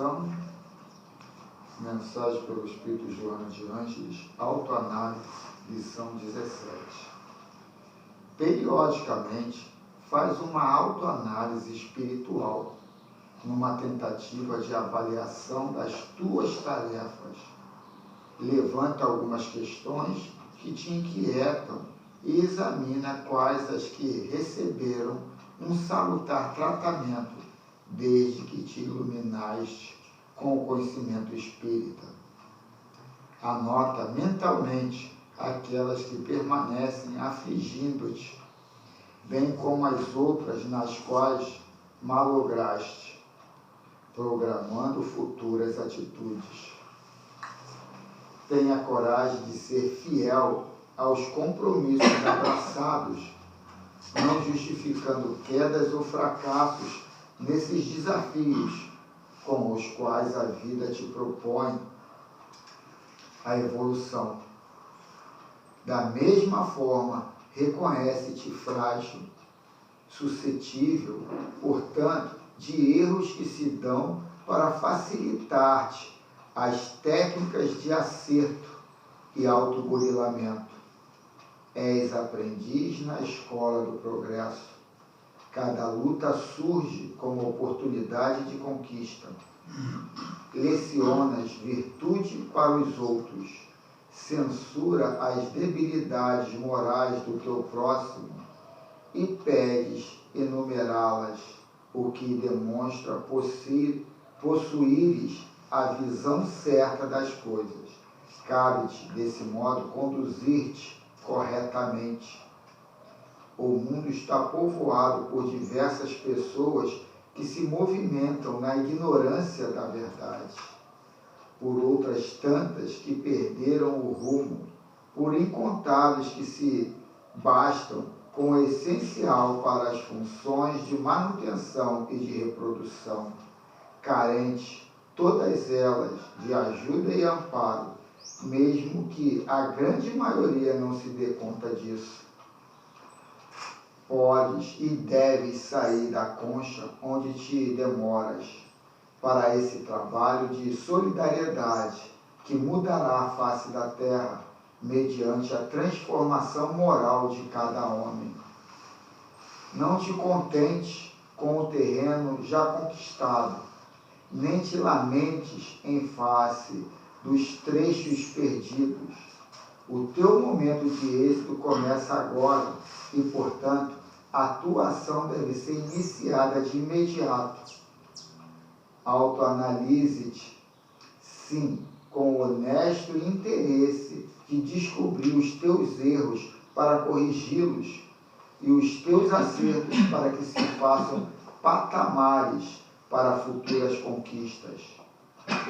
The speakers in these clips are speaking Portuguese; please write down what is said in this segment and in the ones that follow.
meditação, mensagem pelo Espírito Joana de Ângeles, autoanálise, lição 17. Periodicamente, faz uma autoanálise espiritual, numa tentativa de avaliação das tuas tarefas. Levanta algumas questões que te inquietam e examina quais as que receberam um salutar tratamento desde que te iluminaste com o conhecimento espírita. Anota mentalmente aquelas que permanecem afligindo-te, bem como as outras nas quais malograste, programando futuras atitudes. Tenha coragem de ser fiel aos compromissos abraçados, não justificando quedas ou fracassos nesses desafios com os quais a vida te propõe a evolução. Da mesma forma, reconhece-te frágil, suscetível, portanto, de erros que se dão para facilitar-te as técnicas de acerto e autoburilamento. És aprendiz na escola do progresso. Cada luta surge como oportunidade de conquista. Lecionas virtude para os outros. Censura as debilidades morais do teu próximo e pedes enumerá-las, o que demonstra possuires a visão certa das coisas. Cabe-te, desse modo, conduzir-te corretamente. O mundo está povoado por diversas pessoas que se movimentam na ignorância da verdade, por outras tantas que perderam o rumo, por incontáveis que se bastam com o essencial para as funções de manutenção e de reprodução, carentes, todas elas, de ajuda e amparo, mesmo que a grande maioria não se dê conta disso. Podes e deves sair da concha onde te demoras para esse trabalho de solidariedade que mudará a face da terra mediante a transformação moral de cada homem. Não te contentes com o terreno já conquistado, nem te lamentes em face dos trechos perdidos. O teu momento de êxito começa agora e, portanto, a tua ação deve ser iniciada de imediato. Autoanalise-te, sim, com honesto interesse de descobrir os teus erros para corrigi-los e os teus acertos para que se façam patamares para futuras conquistas.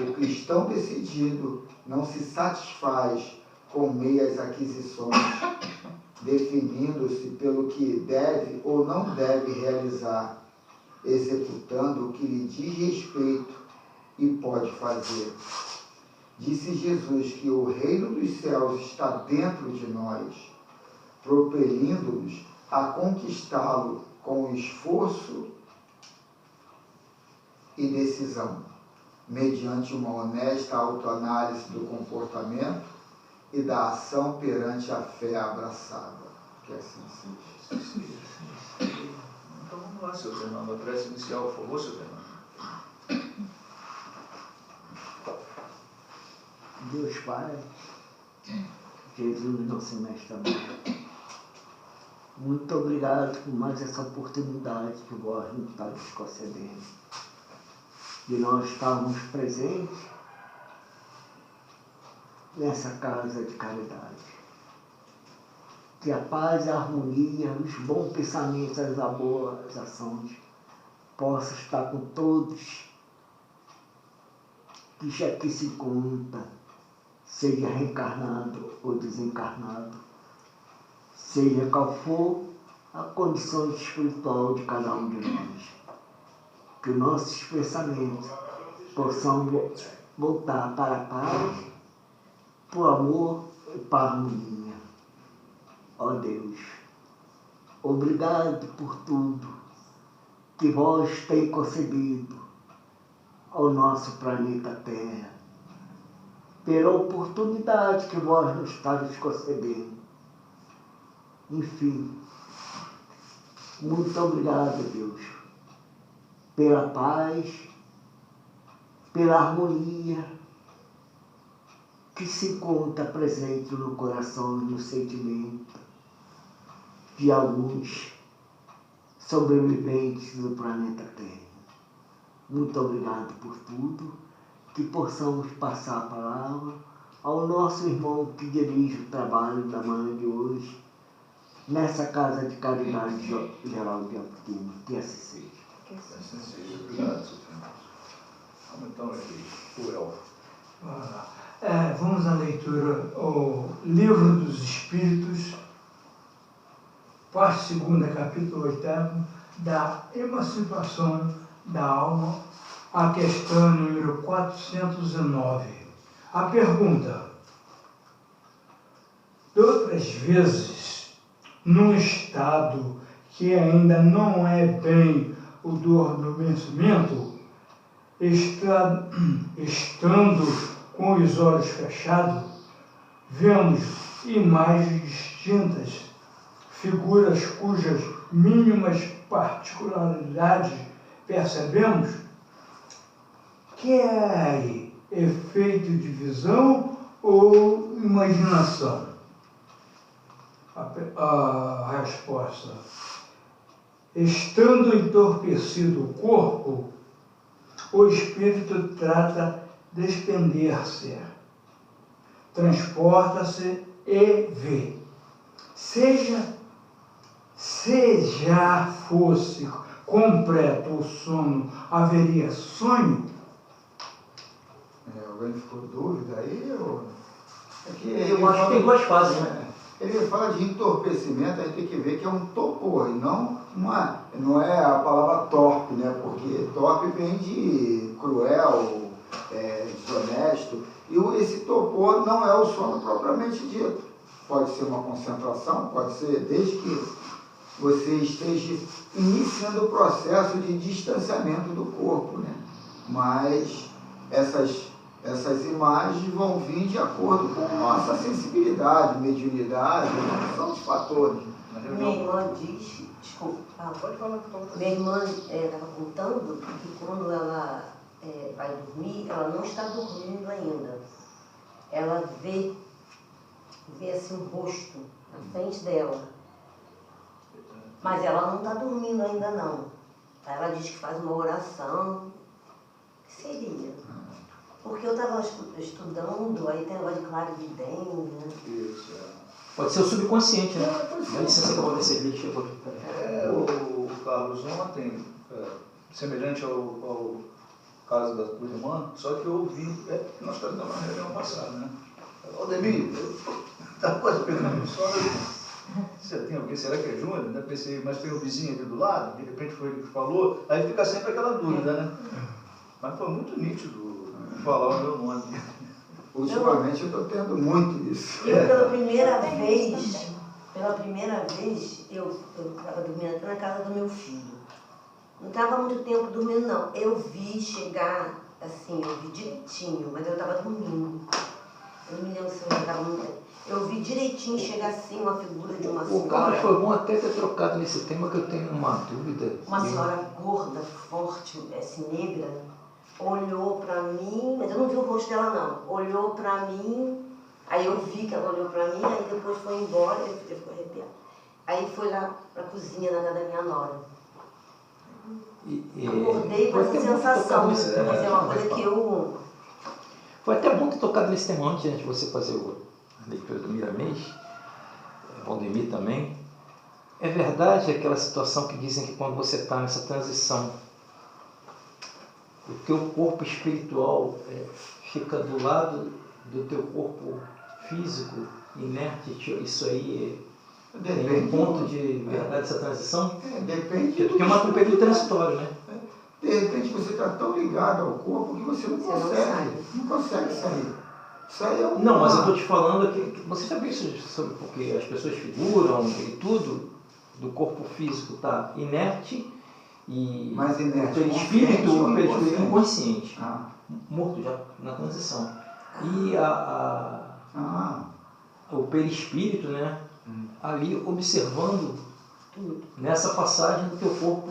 O cristão decidido não se satisfaz com meias aquisições, definindo-se pelo que deve ou não deve realizar, executando o que lhe diz respeito e pode fazer. Disse Jesus que o reino dos céus está dentro de nós, propelindo-nos a conquistá-lo com esforço e decisão, mediante uma honesta autoanálise do comportamento e da ação perante a fé abraçada. Que assim seja. Então vamos lá, seu Fernando. A prece inicial, por favor, seu Fernando. Deus Pai, Jesus, nosso Mestre amado, muito obrigado por mais essa oportunidade que vós nos está nos concedendo, de nós estarmos presentes nessa casa de caridade. Que a paz, a harmonia, os bons pensamentos, as boas ações possam estar com todos que já aqui se encontra, seja reencarnado ou desencarnado, seja qual for a condição espiritual de cada um de nós. Que nossos pensamentos possam voltar para a paz, para o amor e para a harmonia. Ó Deus, obrigado por tudo que vós tem concebido ao nosso planeta Terra, pela oportunidade que vós nos estáis concedendo. Enfim, muito obrigado, Deus, pela paz, pela harmonia que se encontra presente no coração e no sentimento de alguns sobreviventes do planeta Terra. Muito obrigado por tudo, que possamos passar a palavra ao nosso irmão que dirige o trabalho da manhã de hoje, nessa Casa de Caridade Geral de Alpina. Que assim seja. Assim seja. Obrigado, seu Fernando. Vamos então aqui, o Elfo. Vamos à leitura, o Livro dos Espíritos, parte 2, capítulo 8, da emancipação da alma, a questão número 409. A pergunta: de outras vezes, num estado que ainda não é bem o do adormecimento, estando com os olhos fechados, vemos imagens distintas, figuras cujas mínimas particularidades percebemos, que é aí efeito de visão ou imaginação? A resposta: estando entorpecido o corpo, o espírito trata de desprender-se, transporta-se e vê. Se já fosse completo o sono, haveria sonho? Alguém ficou dúvida aí? Eu acho que tem duas fases, né? Ele fala de entorpecimento, a gente tem que ver que é um torpor, e não é a palavra torpe, né? Porque torpe vem de cruel, desonesto, e esse torpor não é o sono propriamente dito. Pode ser uma concentração, pode ser desde que você esteja iniciando o processo de distanciamento do corpo, né? Mas essas imagens vão vir de acordo com nossa sensibilidade, mediunidade, são os fatores. Minha irmã diz, desculpa, Pode falar. minha irmã estava contando que quando ela vai dormir, ela não está dormindo ainda. Ela vê assim um rosto na frente dela. Mas ela não está dormindo ainda não. Ela diz que faz uma oração. O que seria? Porque eu estava estudando, aí tem negócio de clarividência, né? Isso, Pode ser o subconsciente, né? Dá licença que eu vou descer aqui, chegou aqui. o Carlos, ontem, semelhante ao caso da tua irmã, só que eu ouvi, nós estamos na reunião passada, né? Aldemir, eu estava quase pegando o sono. Você tem alguém, será que é Júnior? Né? Pensei, mas tem um vizinho ali do lado, de repente foi ele que falou, aí fica sempre aquela dúvida, né? Mas foi muito nítido falar o meu nome. Ultimamente eu estou tendo muito isso. Eu, pela primeira vez, eu estava dormindo até na casa do meu filho. Não estava muito tempo dormindo, não. Eu vi chegar, assim, eu vi direitinho, mas eu estava dormindo. Eu não me lembro se eu já estava muito tempo. Eu vi direitinho chegar assim uma figura de uma senhora. O Carlos foi bom até ter trocado nesse tema, que eu tenho uma dúvida. Uma senhora gorda, forte, assim, negra, olhou para mim, mas eu não vi o rosto dela não. Olhou para mim, aí eu vi que ela olhou para mim, aí depois foi embora, eu fiquei arrepiada. Aí foi lá para a cozinha na casa da minha nora. Acordei com essa sensação, mas é uma coisa que eu... Foi até bom ter tocado nesse tema antes de você fazer a leitura do Miramês, Valdemir também. É verdade aquela situação que dizem que quando você está nessa transição, o teu corpo espiritual fica do lado do teu corpo físico, inerte, isso aí tem um ponto de verdade essa transição? Depende. Porque é um período transitório, né? De repente você está tão ligado ao corpo que você não consegue sair. Isso aí é Não, mas eu estou te falando que você já viu isso sobre porque as pessoas figuram e tudo do corpo físico está inerte E Mas inerte, o perispírito consciente ou é inconsciente, Ah, morto já na transição. E o perispírito, né, ali observando nessa passagem do teu corpo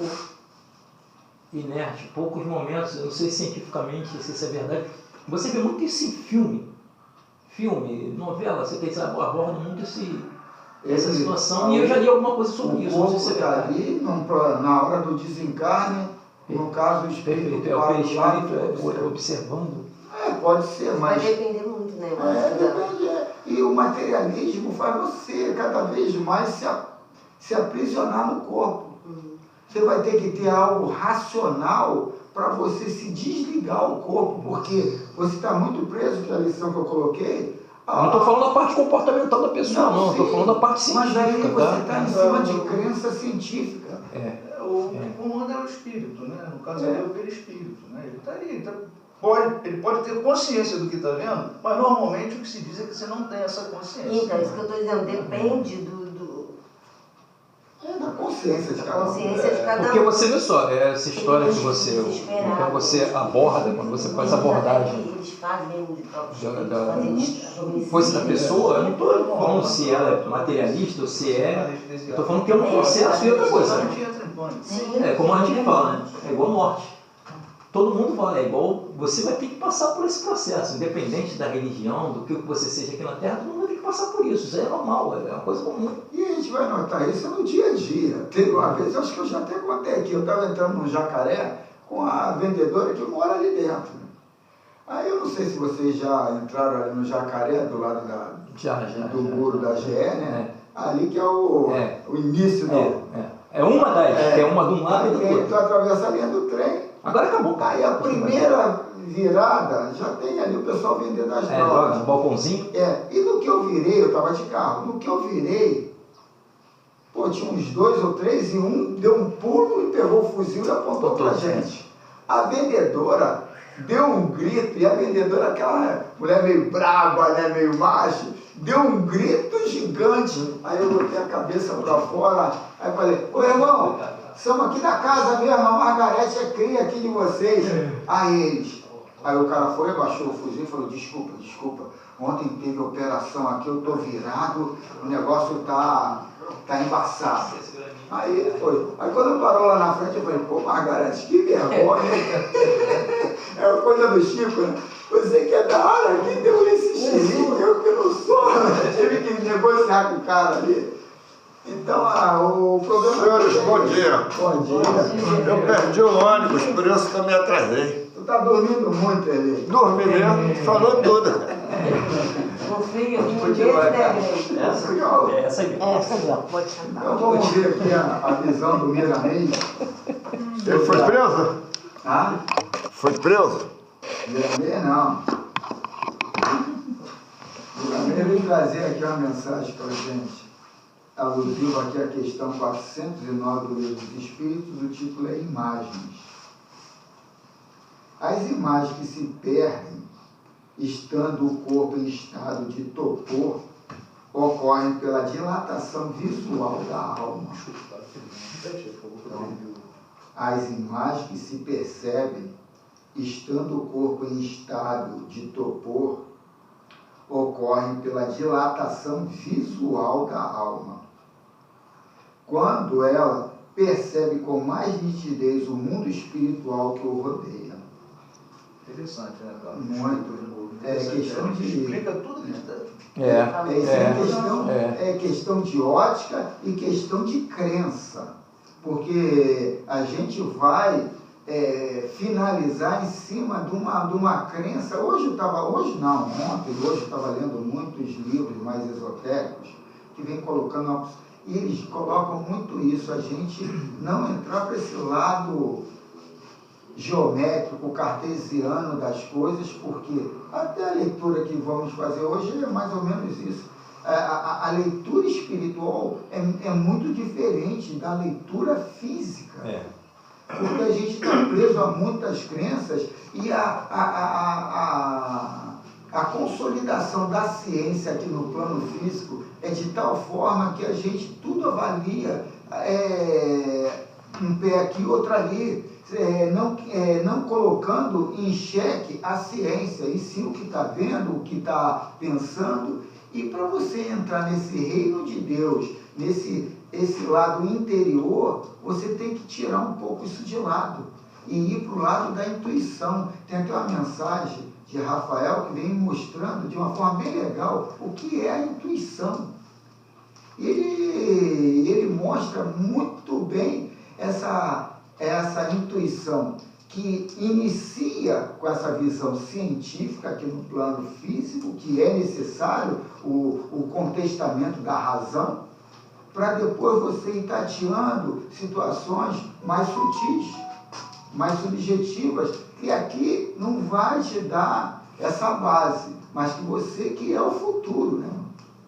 inerte, poucos momentos, eu não sei cientificamente se isso é verdade. Você vê muito isso em filme, novela, você tem, aborda muito essa situação, e eu já li alguma coisa sobre isso. O Não corpo sei se é está verdade. ali na hora do desencarne, no caso o espírito Perfeito, é o perispírito observando. pode ser, Vai mas depender muito, né? depende. E o materialismo faz você cada vez mais se aprisionar no corpo. Você vai ter que ter algo racional para você se desligar o corpo, porque você está muito preso, que é a lição que eu coloquei. Eu não estou falando da parte comportamental da pessoa, não. Estou falando da parte científica. Mas aí você está tá? em cima de crença científica. O comando é o espírito, né? No caso ali é o perispírito, né? Ele está ali, ele pode ter consciência do que está vendo, mas normalmente o que se diz é que você não tem essa consciência. Então, isso que eu estou dizendo, depende Da consciência de da cada um. consciência de cada um. Porque você vê só, essa história que você, quando você aborda, quando você faz a abordagem Eles fazem coisa da pessoa, eu não estou falando se ela é materialista ou se é. Eu estou falando que é um processo e outra coisa. É como a gente fala, né? É igual morte. Todo mundo vai, é igual. Você vai ter que passar por esse processo, independente da religião, do que você seja aqui na Terra, todo mundo vai ter que passar por isso. Isso aí é normal, é uma coisa comum. E a gente vai notar isso no dia a dia. Teve uma vez, acho que eu já até contei aqui, eu estava entrando no Jacaré com a vendedora que mora ali dentro. Aí eu não sei se vocês já entraram ali no Jacaré, do lado do muro da GE, né? Ali que é o início do... É uma das, que é uma de um lado e do outro. outro. Tu atravessa a linha do trem. Agora acabou. Aí a primeira virada, já tem ali o pessoal vendendo as drogas. Um balcãozinho. E no que eu virei, eu estava de carro, no que eu virei, tinha uns 2 ou 3 e um deu um pulo e pegou o fuzil e apontou pra gente. A vendedora deu um grito, e a vendedora, aquela mulher meio braba, né, meio macho, deu um grito gigante. Aí eu botei a cabeça para fora, aí falei, ô irmão, estamos aqui na casa mesmo, a Margarete é cria aqui de vocês. Aí o cara foi, abaixou o fuzil e falou, desculpa, ontem teve operação aqui, eu tô virado, o negócio tá embaçado. Aí ele foi. Aí quando parou lá na frente, eu falei, pô, Margarete, que vergonha. É uma coisa do Chico, né? Você que é da área, quem deu esse xerife, eu que não sou. Eu tive que negociar com o cara ali. Então, o problema... Senhores, bom dia. Bom dia. Eu perdi o ônibus, por isso que eu me atrasei. Tu tá dormindo muito, Eli? Dormi mesmo, falou tudo. O filho, um beijo, né, Essa aí. Essa aí, ó, pode sentar. Então vamos ver aqui a visão do Miramês. Ele foi preso? Ah? Foi preso? Miramês não. Miramês veio trazer aqui uma mensagem para a gente, alusiva aqui à questão 409 do Livro dos Espíritos, o título é Imagens. As imagens que se perdem, estando o corpo em estado de torpor, ocorrem pela dilatação visual da alma. Então, as imagens que se percebem, estando o corpo em estado de torpor, ocorrem pela dilatação visual da alma. Quando ela percebe com mais nitidez o mundo espiritual que o rodeia. Interessante, né, Carlos? Muito. É questão de... Explica tudo que está... É questão de ótica e questão de crença. Porque a gente vai finalizar em cima de uma crença. Ontem eu estava lendo muitos livros mais esotéricos que vem colocando, e eles colocam muito isso, a gente não entrar para esse lado geométrico, cartesiano das coisas, porque até a leitura que vamos fazer hoje é mais ou menos isso. A leitura espiritual é muito diferente da leitura física. Porque a gente está preso a muitas crenças e a consolidação da ciência aqui no plano físico é de tal forma que a gente tudo avalia um pé aqui, outro ali, não colocando em xeque a ciência, e sim o que está vendo, o que está pensando. E para você entrar nesse reino de Deus, esse lado interior, você tem que tirar um pouco isso de lado e ir para o lado da intuição. Tem até uma mensagem de Rafael que vem mostrando de uma forma bem legal o que é a intuição. Ele mostra muito bem essa intuição que inicia com essa visão científica aqui no plano físico, que é necessário o contestamento da razão, para depois você ir tateando situações mais sutis, mais subjetivas, que aqui não vai te dar essa base, mas que você que é o futuro, né?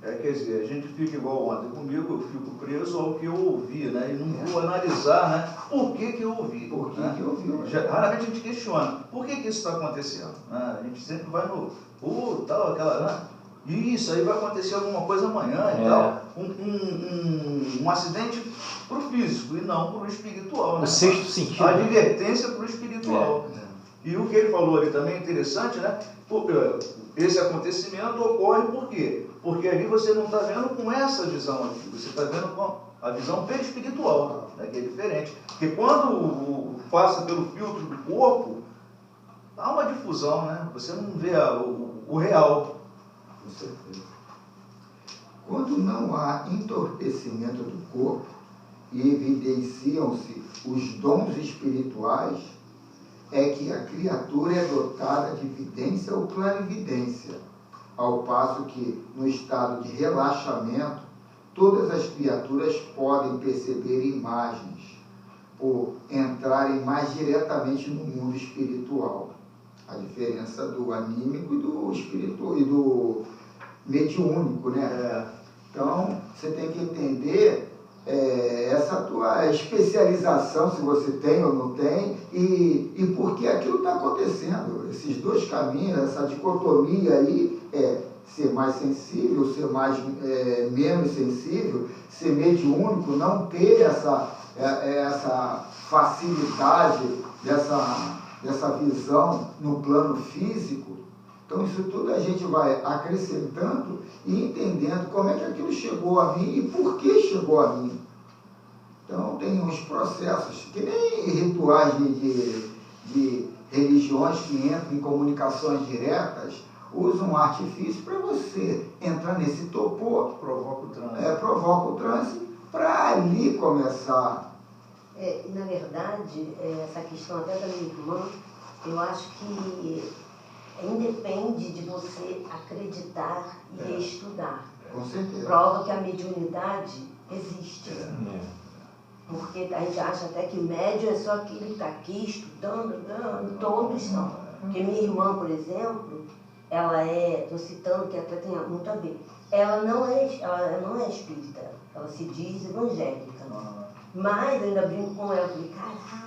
Quer dizer, a gente fica igual ontem comigo, eu fico preso ao que eu ouvi, né? E não vou analisar, né? Por que eu ouvi. Por que né? que eu ouvi? Raramente a gente questiona. Por que isso está acontecendo? Né? A gente sempre vai no... tal, aquela... Né? Isso, aí vai acontecer alguma coisa amanhã e tal. Um acidente para o físico e não para o espiritual. Né? O sexto sentido. A advertência para o espiritual. E o que ele falou ali também é interessante, né? Esse acontecimento ocorre por quê? Porque ali você não está vendo com essa visão aqui, você está vendo com a visão perispiritual, né? Que é diferente. Porque quando passa pelo filtro do corpo, há uma difusão, né? Você não vê o real. Com certeza. Quando não há entorpecimento do corpo e evidenciam-se os dons espirituais, é que a criatura é dotada de vidência ou clarividência, ao passo que, no estado de relaxamento, todas as criaturas podem perceber imagens, por entrarem mais diretamente no mundo espiritual. A diferença do anímico e do espiritual e do mediúnico, né? Então, você tem que entender essa tua especialização, se você tem ou não tem, e por que aquilo está acontecendo. Esses dois caminhos, essa dicotomia aí, ser mais sensível, ser menos sensível, ser mediúnico, não ter essa facilidade dessa visão no plano físico. Então, isso tudo a gente vai acrescentando e entendendo como é que aquilo chegou a mim e por que chegou a mim. Então, tem uns processos, que nem rituais de religiões que entram em comunicações diretas, usam um artifício para você entrar nesse topor, Provoca o trânsito, para ali começar. Na verdade, essa questão até da minha irmã, eu acho que independe de você acreditar e estudar. Com certeza. Prova que a mediunidade existe. Porque a gente acha até que médium é só aquele que está aqui estudando, todos são. Porque minha irmã, por exemplo, ela estou citando que até tem muito a ver, ela não é espírita, ela se diz evangélica. Mas eu ainda brinco com ela, falei, caraca,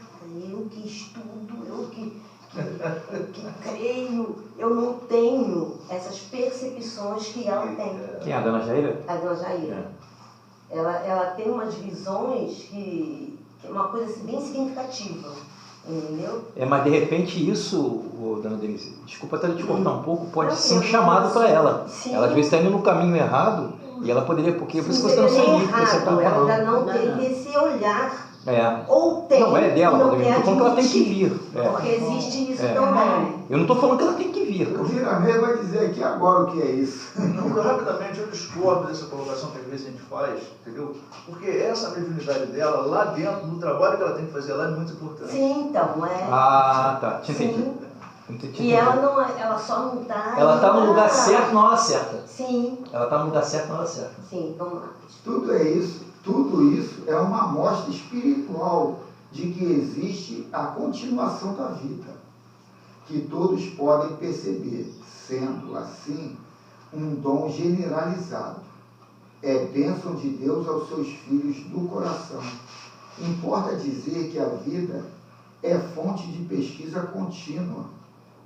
eu que estudo, eu que creio, eu não tenho essas percepções que ela tem. Quem é a dona Jaira? A dona Jaira. Ela tem umas visões que é uma coisa assim, bem significativa, entendeu? Mas de repente isso, dona Denise, desculpa até te cortar um pouco, pode ser um chamado para ela. Sim. Ela às vezes está indo no caminho errado e ela poderia, porque por isso que você não sei livre, você está ela falando. ainda não teve esse olhar. É. Ou tem, Não é dela, não eu quer estou falando que ela tem que admitir, vir. porque existe isso também. Eu não estou falando que ela tem que vir. O Viramê vai dizer aqui agora o que é isso. Rapidamente, eu discordo dessa colocação que às vezes a gente faz, entendeu? Porque essa mediunidade dela, lá dentro, no trabalho que ela tem que fazer lá, é muito importante. Sim, então, Ah, tá. Te entendi. Sim. Entendi. E ela só não está... Ela está no lugar certo na hora certa. Sim. Ela está no lugar certo na hora certa. Sim, vamos lá. Tudo isso é uma amostra espiritual de que existe a continuação da vida, que todos podem perceber, sendo assim um dom generalizado. É bênção de Deus aos seus filhos do coração. Importa dizer que a vida é fonte de pesquisa contínua,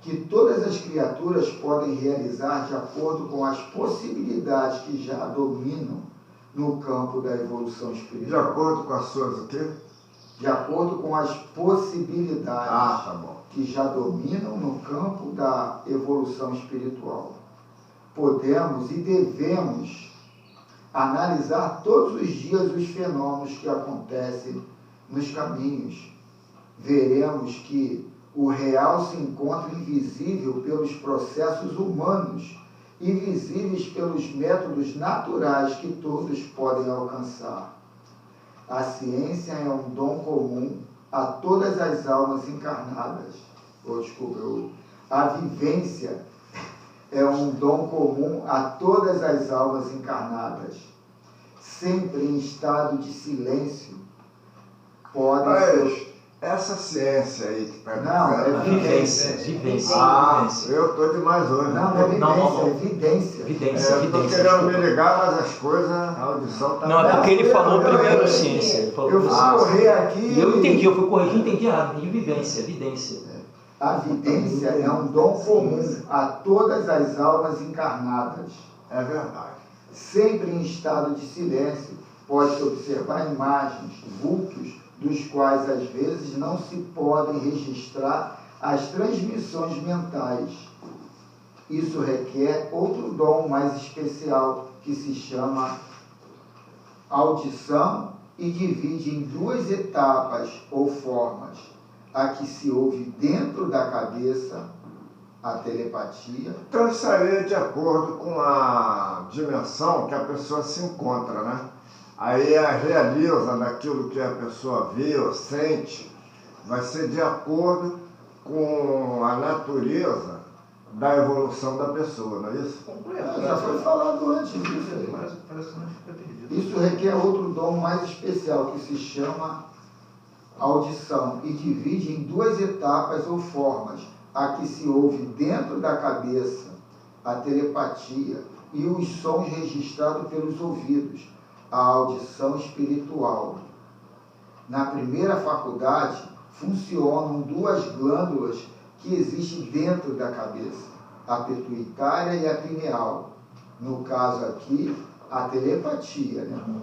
que todas as criaturas podem realizar de acordo com as possibilidades que já dominam no campo da evolução De espiritual. acordo com as suas o quê? de acordo com as possibilidades Ah, tá bom. que já dominam no campo da evolução espiritual. Podemos e devemos analisar todos os dias os fenômenos que acontecem nos caminhos. Veremos que o real se encontra invisível pelos processos humanos e visíveis pelos métodos naturais que todos podem alcançar. A ciência é um dom comum a todas as almas encarnadas. A vivência é um dom comum a todas as almas encarnadas. Sempre em estado de silêncio, podem ser... Essa ciência aí que está Não, é Vivência. Ah, eu estou demais hoje. Não, não é vivência, Não. é vidência. Vidência, Eu estou vidência. querendo me ligar, mas as coisas, a audição está... Não, é porque ele falou primeiro ciência. Ele falou Eu fui correr aqui... E eu entendi, eu fui corrigir, entendi errado. Entendi vivência, evidência. A vidência é um dom comum a todas as almas encarnadas. É verdade. Sempre em estado de silêncio, pode-se observar imagens, vultos, dos quais às vezes não se podem registrar as transmissões mentais. Isso requer outro dom mais especial, que se chama audição e divide em duas etapas ou formas: a que se ouve dentro da cabeça, a telepatia. Então isso aí é de acordo com a dimensão que a pessoa se encontra, né? Aí realiza daquilo que a pessoa vê ou sente, vai ser de acordo com a natureza da evolução da pessoa, não é isso? Já foi falado antes disso aí. Parece que não fica perdido. Isso requer outro dom mais especial, que se chama audição, e divide em duas etapas ou formas: a que se ouve dentro da cabeça, a telepatia, e os sons registrados pelos ouvidos, a audição espiritual. Na primeira faculdade, funcionam duas glândulas que existem dentro da cabeça, a pituitária e a pineal. No caso aqui, a telepatia, né?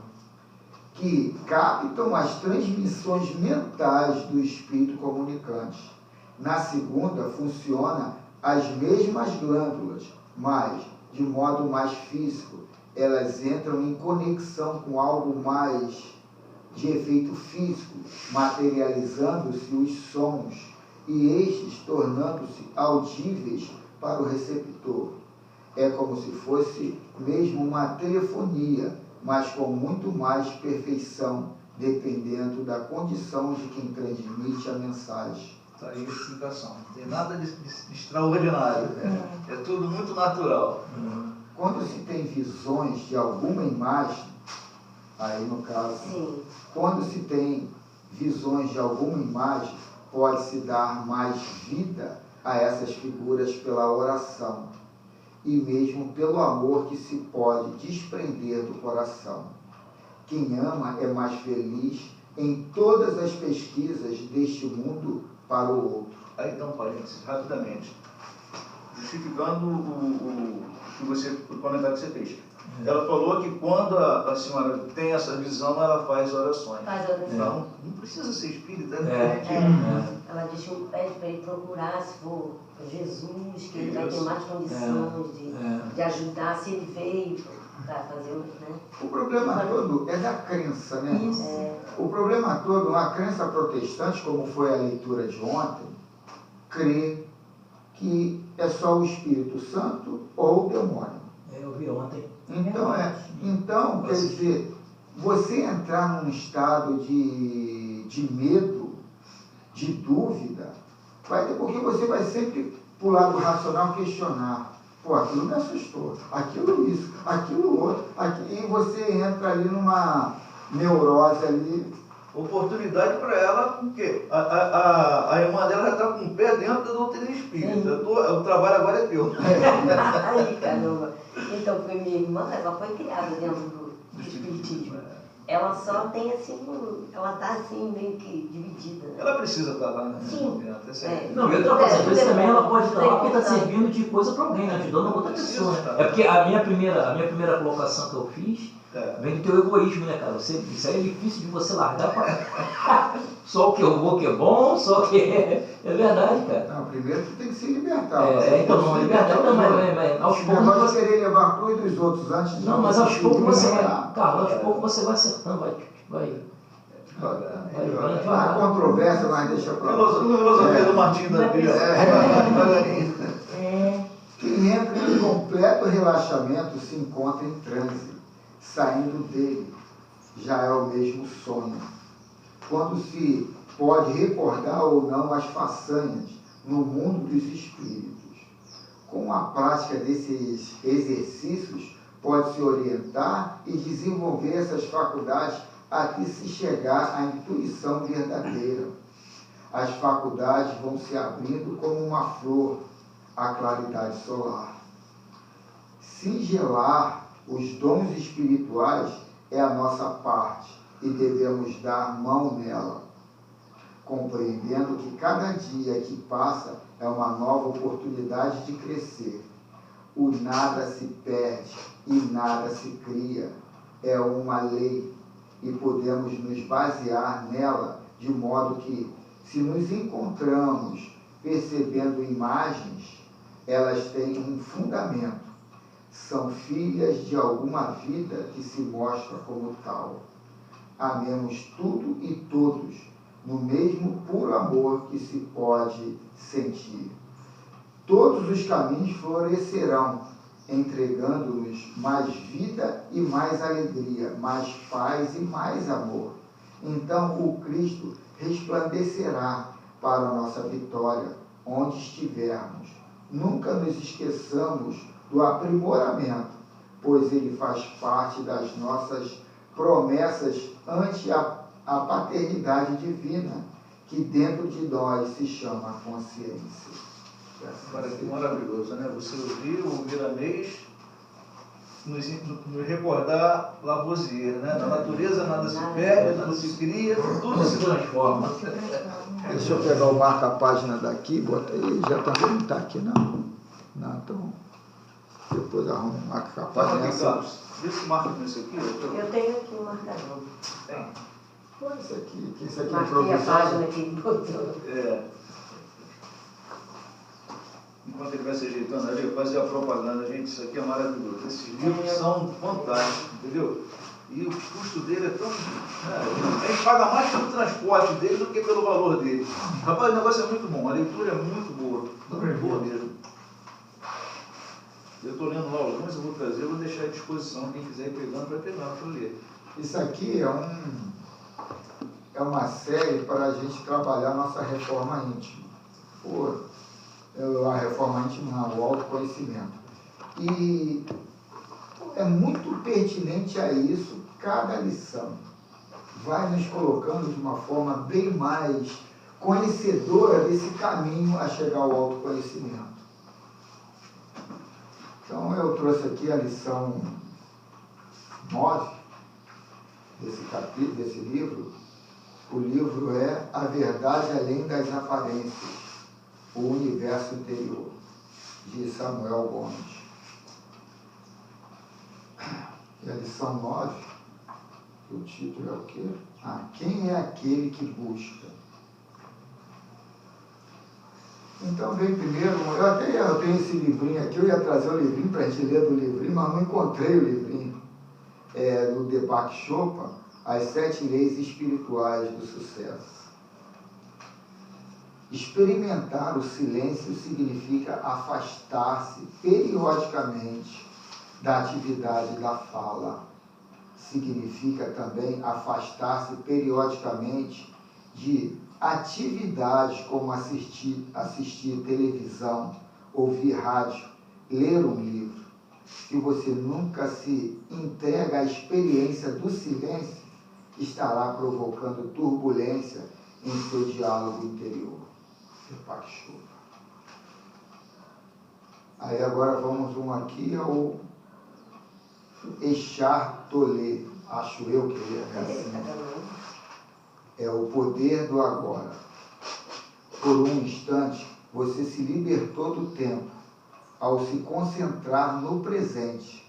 Que captam as transmissões mentais do espírito comunicante. Na segunda, funcionam as mesmas glândulas, mas de modo mais físico. Elas entram em conexão com algo mais de efeito físico, materializando-se os sons e estes tornando-se audíveis para o receptor. É como se fosse mesmo uma telefonia, mas com muito mais perfeição, dependendo da condição de quem transmite a mensagem. Está aí a explicação. Não tem nada de extraordinário. É tudo muito natural. Quando se tem visões de alguma imagem, aí no caso, Sim. quando se tem visões de alguma imagem, pode-se dar mais vida a essas figuras pela oração e mesmo pelo amor que se pode desprender do coração. Quem ama é mais feliz em todas as pesquisas deste mundo para o outro. Aí então, parênteses, rapidamente. Justificando o comentário que você fez. Ela falou que quando a senhora tem essa visão, ela faz orações. Faz oração. Então, não precisa ser espírita, né? Ela diz que pede para ele procurar, se for Jesus, que ele vai ter mais condições de ajudar, se ele veio para fazer o... Né? O problema todo é da crença, né? Isso. O problema todo, uma crença protestante, como foi a leitura de ontem, crê que é só o Espírito Santo ou o demônio. Eu vi ontem. Então, quer dizer, você entrar num estado de medo, de dúvida, vai ter, porque você vai sempre pular do racional questionar. Pô, aquilo me assustou, aquilo isso, aquilo outro, e você entra ali numa neurose ali. Oportunidade para ela, porque a irmã dela já está com o pé dentro da doutrina espírita. O trabalho agora é teu. Ai, caramba. Então, foi minha irmã, ela foi criada dentro do espiritismo. ela só tem assim, ela tá assim meio que dividida. Né? Ela precisa estar lá, né? Sim. Não, e outra coisa, às vezes também ela pode estar lá porque está Tem servindo de coisa para alguém, né? Ajudando a outra pessoa. Né? É porque a minha primeira colocação que eu fiz vem do teu egoísmo, né, cara? Isso aí é difícil de você largar pra... Só o que eu vou que é bom, só o que é verdade, cara. Não, primeiro tu tem que se libertar. Então, não, libertar também, mas aos poucos... Não vai querer levar a cruz dos outros antes de... Não, mas aos poucos você vai... libertar. Cara, aos poucos você vai acertando, vai Há controvérsia, mas deixa pra lá. Filosofia do Martinho da Vila. Quem entra em completo relaxamento se encontra em transe. Saindo dele, já é o mesmo sonho. Quando se pode recordar ou não as façanhas no mundo dos espíritos. Com a prática desses exercícios, pode-se orientar e desenvolver essas faculdades até se chegar à intuição verdadeira. As faculdades vão se abrindo como uma flor à claridade solar. Singelar os dons espirituais é a nossa parte e devemos dar mão nela, compreendendo que cada dia que passa é uma nova oportunidade de crescer. O nada se perde e nada se cria. É uma lei e podemos nos basear nela de modo que, se nos encontramos percebendo imagens, elas têm um fundamento. São filhas de alguma vida que se mostra como tal. Amemos tudo e todos no mesmo puro amor que se pode sentir. Todos os caminhos florescerão, entregando-nos mais vida e mais alegria, mais paz e mais amor. Então o Cristo resplandecerá para a nossa vitória, onde estivermos. Nunca nos esqueçamos do aprimoramento, pois ele faz parte das nossas promessas ante a paternidade divina, que dentro de nós se chama consciência. Olha que maravilhoso, né? Você ouviu o Miramês nos recordar Lavoisier, né? Na natureza nada se perde, nada se cria, tudo se transforma. Deixa eu pegar o marca-página daqui, bota aí, já também não está aqui não. Não, então depois arrumo o marca-página. Carlos, vê se marca nesse aqui. Eu tenho aqui um marcador. Tem. Olha isso aqui, que isso aqui é Marquei a improvisado. página que ele botou. Enquanto ele vai se ajeitando ali, eu fazer a propaganda, gente, isso aqui é maravilhoso. Esses livros são fantásticos, entendeu? E o custo dele é tão... a gente paga mais pelo transporte dele do que pelo valor dele. Rapaz, o negócio é muito bom, a leitura é muito boa. Muito boa mesmo. Eu estou lendo lá alguns, eu vou trazer, eu vou deixar à disposição, quem quiser ir pegando, vai pegar para ler. Isso aqui é uma série para a gente trabalhar a nossa reforma íntima. A reforma íntima não, o autoconhecimento. E é muito pertinente a isso cada lição. Vai nos colocando de uma forma bem mais conhecedora desse caminho a chegar ao autoconhecimento. Então eu trouxe aqui a lição 9 desse capítulo, desse livro. O livro é A Verdade Além das Aparências, o Universo Interior, de Samuel Gomes. E a lição 9, o título é o quê? Quem é aquele que busca? Então vem primeiro, eu tenho esse livrinho aqui, eu ia trazer o livrinho para a gente ler do livrinho, mas não encontrei o livrinho. Do Deepak Chopra, As 7 Leis Espirituais do Sucesso. Experimentar o silêncio significa afastar-se periodicamente da atividade da fala. Significa também afastar-se periodicamente de atividades como assistir televisão, ouvir rádio, ler um livro. Se você nunca se entrega à experiência do silêncio, estará provocando turbulência em seu diálogo interior. Deepak Chopra. Aí agora vamos aqui ao Eckhart Tolle. acho eu que ele é assim, é o poder do agora. Por um instante, você se libertou do tempo ao se concentrar no presente.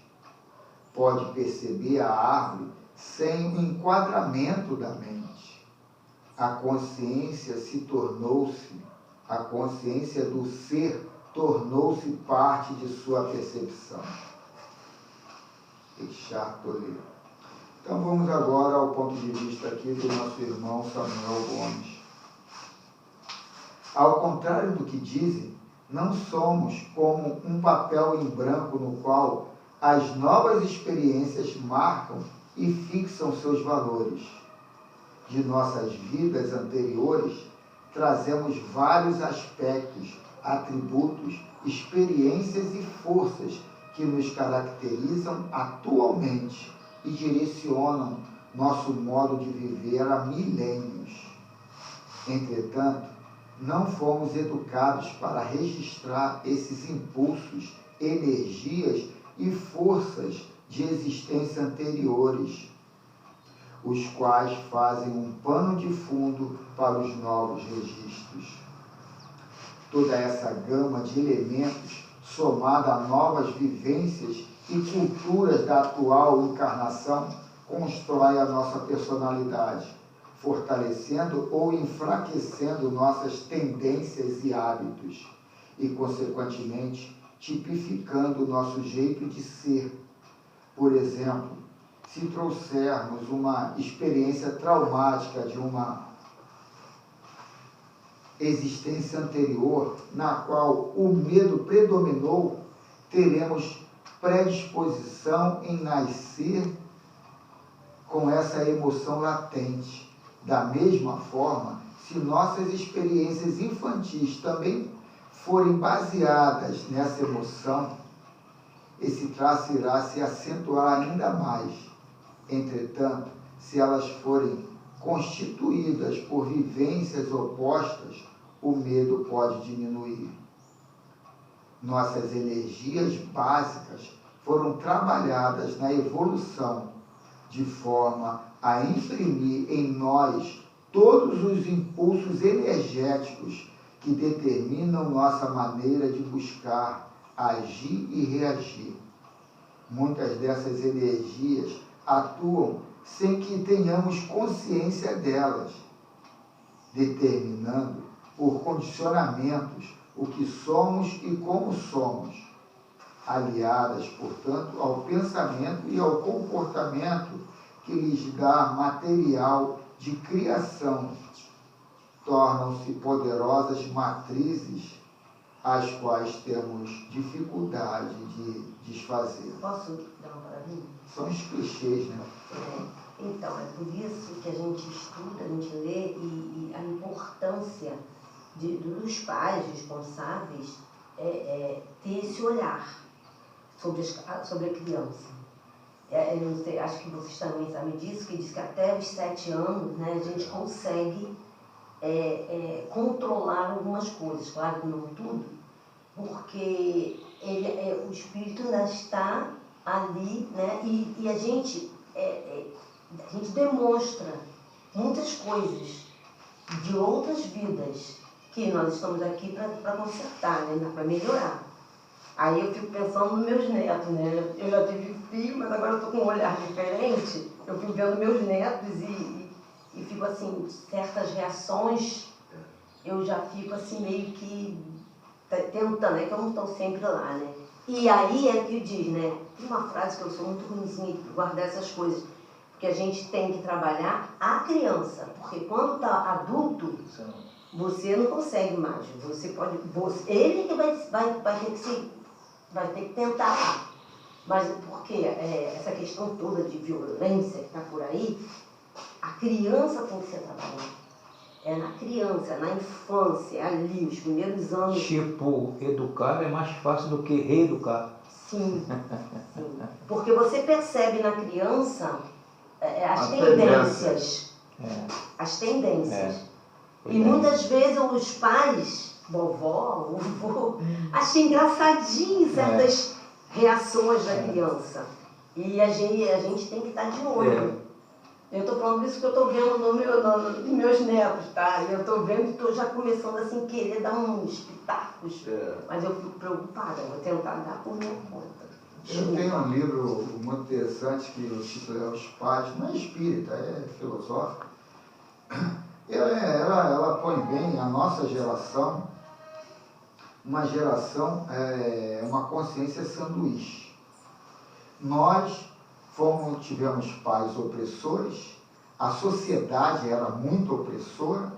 Pode perceber a árvore sem o enquadramento da mente. A consciência a consciência do ser tornou-se parte de sua percepção. Eckhart Tolle. Então vamos agora ao ponto de vista aqui do nosso irmão Samuel Gomes. Ao contrário do que dizem, não somos como um papel em branco no qual as novas experiências marcam e fixam seus valores. De nossas vidas anteriores, trazemos vários aspectos, atributos, experiências e forças que nos caracterizam atualmente e direcionam nosso modo de viver há milênios. Entretanto, não fomos educados para registrar esses impulsos, energias e forças de existência anteriores, os quais fazem um pano de fundo para os novos registros. Toda essa gama de elementos, somada a novas vivências e culturas da atual encarnação, constrói a nossa personalidade, fortalecendo ou enfraquecendo nossas tendências e hábitos, e, consequentemente, tipificando o nosso jeito de ser. Por exemplo, se trouxermos uma experiência traumática de uma existência anterior, na qual o medo predominou, teremos predisposição em nascer com essa emoção latente. Da mesma forma, se nossas experiências infantis também forem baseadas nessa emoção, esse traço irá se acentuar ainda mais. Entretanto, se elas forem constituídas por vivências opostas, o medo pode diminuir. Nossas energias básicas foram trabalhadas na evolução, de forma a imprimir em nós todos os impulsos energéticos que determinam nossa maneira de buscar, agir e reagir. Muitas dessas energias atuam sem que tenhamos consciência delas, determinando por condicionamentos o que somos e como somos, aliadas, portanto, ao pensamento e ao comportamento que lhes dá material de criação, tornam-se poderosas matrizes às quais temos dificuldade de desfazer. Posso dar uma palavrinha? São os clichês, né? Então, é por isso que a gente estuda, a gente lê e a importância dos pais responsáveis ter esse olhar sobre a criança. Eu não sei, acho que vocês também sabem disso, que diz que até os 7 anos, né, a gente consegue controlar algumas coisas, claro que não tudo, porque o espírito ainda está ali, né, e a gente demonstra muitas coisas de outras vidas que nós estamos aqui para consertar, né, para melhorar. Aí eu fico pensando nos meus netos, né? Eu já tive filho, mas agora eu estou com um olhar diferente. Eu fico vendo meus netos e fico assim, certas reações, eu já fico assim meio que tentando, que eu não estou sempre lá, né? E aí é que diz, né? Tem uma frase que eu sou muito ruimzinha de guardar essas coisas, porque a gente tem que trabalhar a criança, porque quando está adulto, você não consegue mais. Ele que vai ter que tentar. Mas porque essa questão toda de violência que está por aí, a criança tem que ser trabalhada. É na criança, na infância, ali, os primeiros anos. Tipo, educar é mais fácil do que reeducar. Sim, sim. Porque você percebe na criança as tendências. As tendências. E muitas vezes os pais, vovó, vovô, acham engraçadinho certas reações da criança. E a gente tem que estar de olho. Eu estou falando isso que eu estou vendo nos meus netos, tá? Eu estou vendo que estou já começando assim, querer dar uns pitacos. Mas eu fico preocupada, vou tentar dar por minha conta. Eu tenho um livro muito interessante que o título é Os Pais, não é espírita, é filosófico. Ela põe bem a nossa geração, uma consciência sanduíche. Nós tivemos pais opressores, a sociedade era muito opressora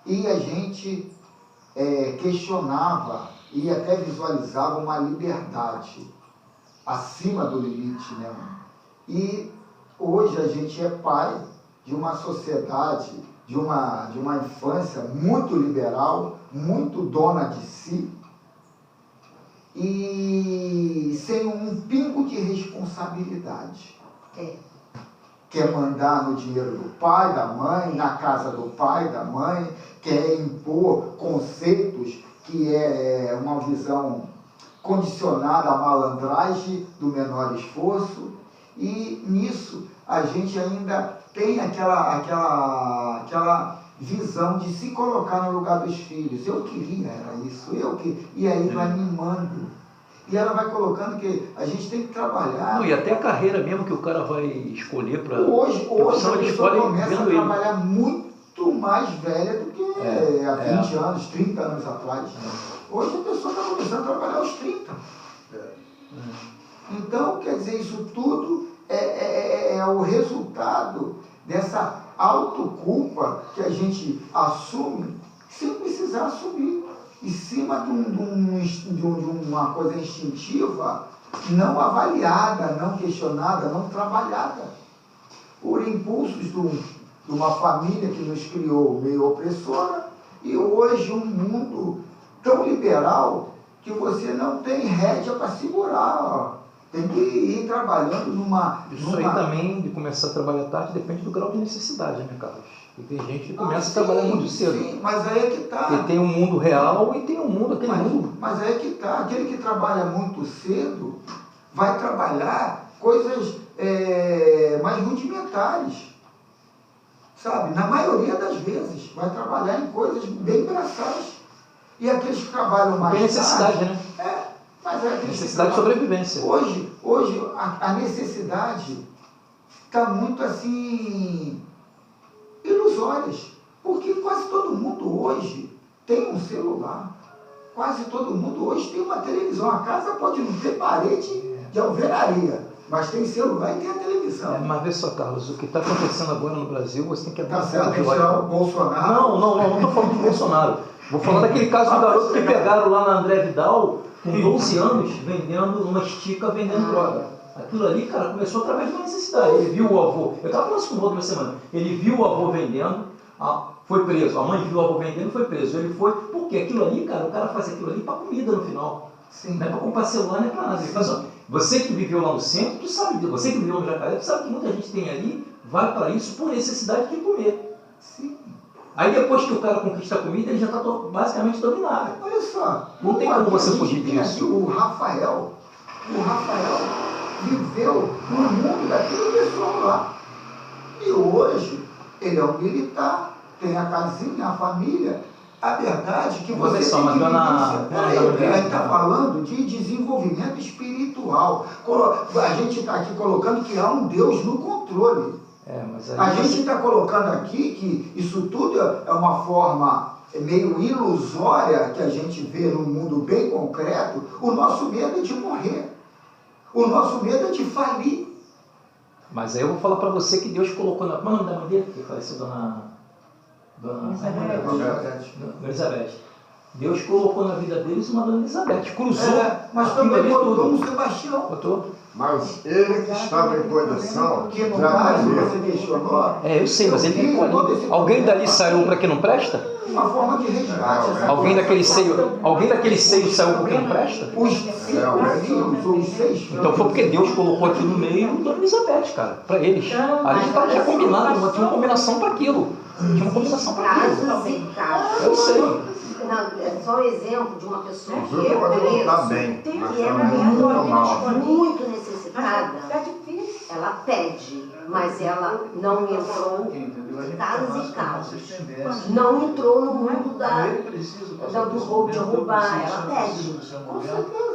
e a gente questionava e até visualizava uma liberdade acima do limite, né? E hoje a gente é pai de uma sociedade, de uma infância muito liberal, muito dona de si, e sem um pingo de responsabilidade. Quer mandar no dinheiro do pai, da mãe, na casa do pai, da mãe, quer impor conceitos que é uma visão condicionada à malandragem do menor esforço, e nisso a gente ainda tem aquela visão de se colocar no lugar dos filhos. Eu queria, era isso, e aí vai mimando. E ela vai colocando que a gente tem que trabalhar. Não, e até a carreira mesmo que o cara vai escolher para... Hoje a pessoa começa a trabalhar muito mais velha do que há 20 anos, 30 anos atrás. Hoje a pessoa está começando a trabalhar aos 30. Então, quer dizer, isso tudo é o resultado dessa autoculpa que a gente assume sem precisar assumir, em cima de uma coisa instintiva, não avaliada, não questionada, não trabalhada, por impulsos de uma família que nos criou meio opressora, e hoje um mundo tão liberal que você não tem rédea para segurar, ó. Tem que ir trabalhando Isso aí também, de começar a trabalhar tarde, depende do grau de necessidade, né, Carlos? E tem gente que começa a trabalhar muito cedo. Sim, mas aí é que está. E tem um mundo real e tem um mundo, aquele mundo. Mas aí é que está. Aquele que trabalha muito cedo vai trabalhar coisas mais rudimentares. Sabe? Na maioria das vezes, vai trabalhar em coisas bem braçais. E aqueles que trabalham mais tem necessidade, tarde, né? Mas necessidade de sobrevivência. Hoje a necessidade está muito assim ilusórias, porque quase todo mundo hoje tem um celular, quase todo mundo hoje tem uma televisão. A casa pode não ter parede de alvenaria, mas tem celular e tem a televisão. Mas vê só, Carlos, o que está acontecendo agora no Brasil, você tem que abrir Tá certo, tirar o Bolsonaro. Não estou falando do Bolsonaro. Vou falar daquele caso do garoto que pegaram lá na André Vidal, com 12 anos, vendendo uma estica, vendendo droga. Aquilo ali, cara, começou através de uma necessidade. Ele viu o avô, eu estava falando isso com o vô uma semana, ele viu o avô vendendo, foi preso. A mãe viu o avô vendendo e foi preso. Ele foi, porque aquilo ali, cara, o cara faz aquilo ali para comida no final. Sim. Não é para comprar celular, não é para nada. Ele faz, ó, você que viveu lá no centro, tu sabe disso. Você que viveu no Jacaré, tu sabe que muita gente tem ali, vai para isso por necessidade de comer. Sim. Aí depois que o cara conquista a comida, ele já está basicamente dominado. Olha só, não tem como você fugir disso. O Rafael viveu no mundo daquele pessoal lá. E hoje, ele é um militar, tem a casinha, a família. A verdade é que você só, tem que ele está falando de desenvolvimento espiritual. A gente está aqui colocando que há um Deus no controle. A gente está colocando aqui que isso tudo é uma forma meio ilusória que a gente vê num mundo bem concreto. O nosso medo é de morrer. O nosso medo é de falir. Mas aí eu vou falar para você que Deus colocou na... Como é o nome da mãe dele? Que faleceu, Dona Elizabeth. Deus colocou na vida deles uma Dona Elizabeth. Cruzou. Mas também botou um Sebastião. Botou. Mas ele que estava em condição que no caso você questionou. Eu sei, mas ele alguém dali saiu para que não presta? Uma forma de resgate. Alguém daquele seio saiu porque não presta? Os 5 filhos ou os 6 filhos. Então foi porque Deus colocou aqui no meio Dona Elizabeth, cara, para eles. Ali tinha combinado, tinha uma combinação para aquilo. Tinha uma combinação para aquilo. Eu sei. É só um exemplo de uma pessoa que eu conheço, bem, que era muito necessitada. educada. Tá difícil. Ela pede, mas ela não entrou Entendeu? A gente casos começa e com casos. essas tendências. Não entrou no mundo Ele precisa passar do por esse roubo, de momento, roubar, eu preciso, ela eu preciso pede. do seu Com momento. certeza.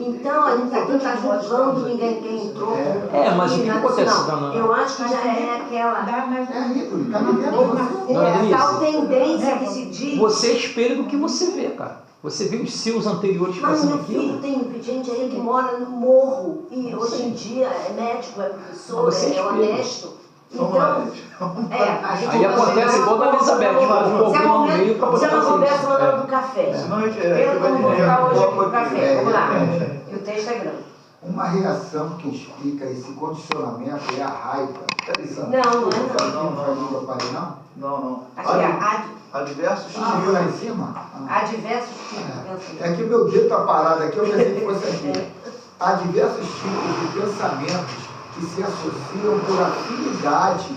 Então, a gente aqui está julgando ninguém quem entrou. Mas o que acontece, Não, dona? eu acho que já é aquela Dá mais É ídolo, tá na minha você. Dona Denise, tal tendência que se diz. Você é espelho do que você vê, cara. Você vê os seus anteriores Mas fazendo meu filho aquilo. tem gente aí que mora no morro e hoje em dia é médico, é professor, Mas você é espelha. honesto. Vamos lá, Então, gente. a gente Aí não vai acontece chegar igual da na Elizabeth, porta, ela não. colocou no meio pra Se poder ela fazer conversa isso. na hora do café. Senão a gente Pelo como vou ficar hoje aqui no café. Vamos lá. É. E o texto é grande. Uma reação que explica esse condicionamento é a raiva. Não é não. Não falei não? Não. Acho que Há diversos Ah, foi lá em tipos. cima? há diversos tipos de pensamento. É que meu dedo está parado aqui, eu pensei que fosse aqui. Há diversos tipos de pensamentos que se associam por afinidade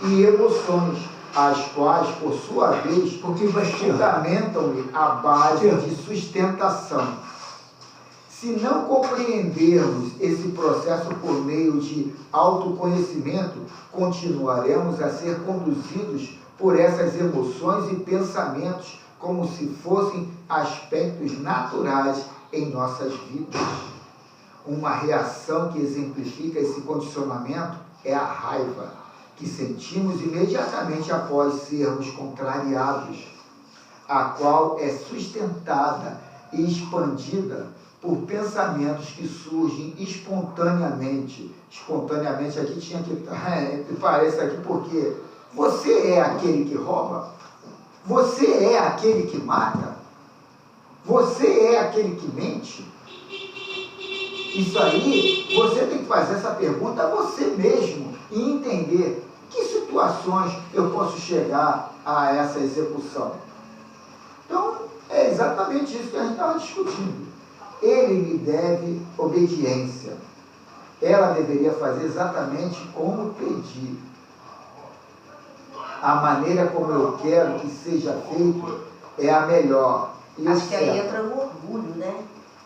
e emoções, as quais, por sua vez, fundamentam-lhe a base de sustentação. Se não compreendermos esse processo por meio de autoconhecimento, continuaremos a ser conduzidos por essas emoções e pensamentos como se fossem aspectos naturais em nossas vidas. Uma reação que exemplifica esse condicionamento é a raiva, que sentimos imediatamente após sermos contrariados, a qual é sustentada e expandida por pensamentos que surgem espontaneamente. Espontaneamente aqui tinha que parece aqui porque você é aquele que rouba, você é aquele que mata, você é aquele que mente. Isso aí, você tem que fazer essa pergunta a você mesmo e entender que situações eu posso chegar a essa execução. Então, é exatamente isso que a gente estava discutindo. Ele me deve obediência. Ela deveria fazer exatamente como pedir. A maneira como eu quero que seja feito é a melhor. E Acho que aí certo. entra o orgulho, né?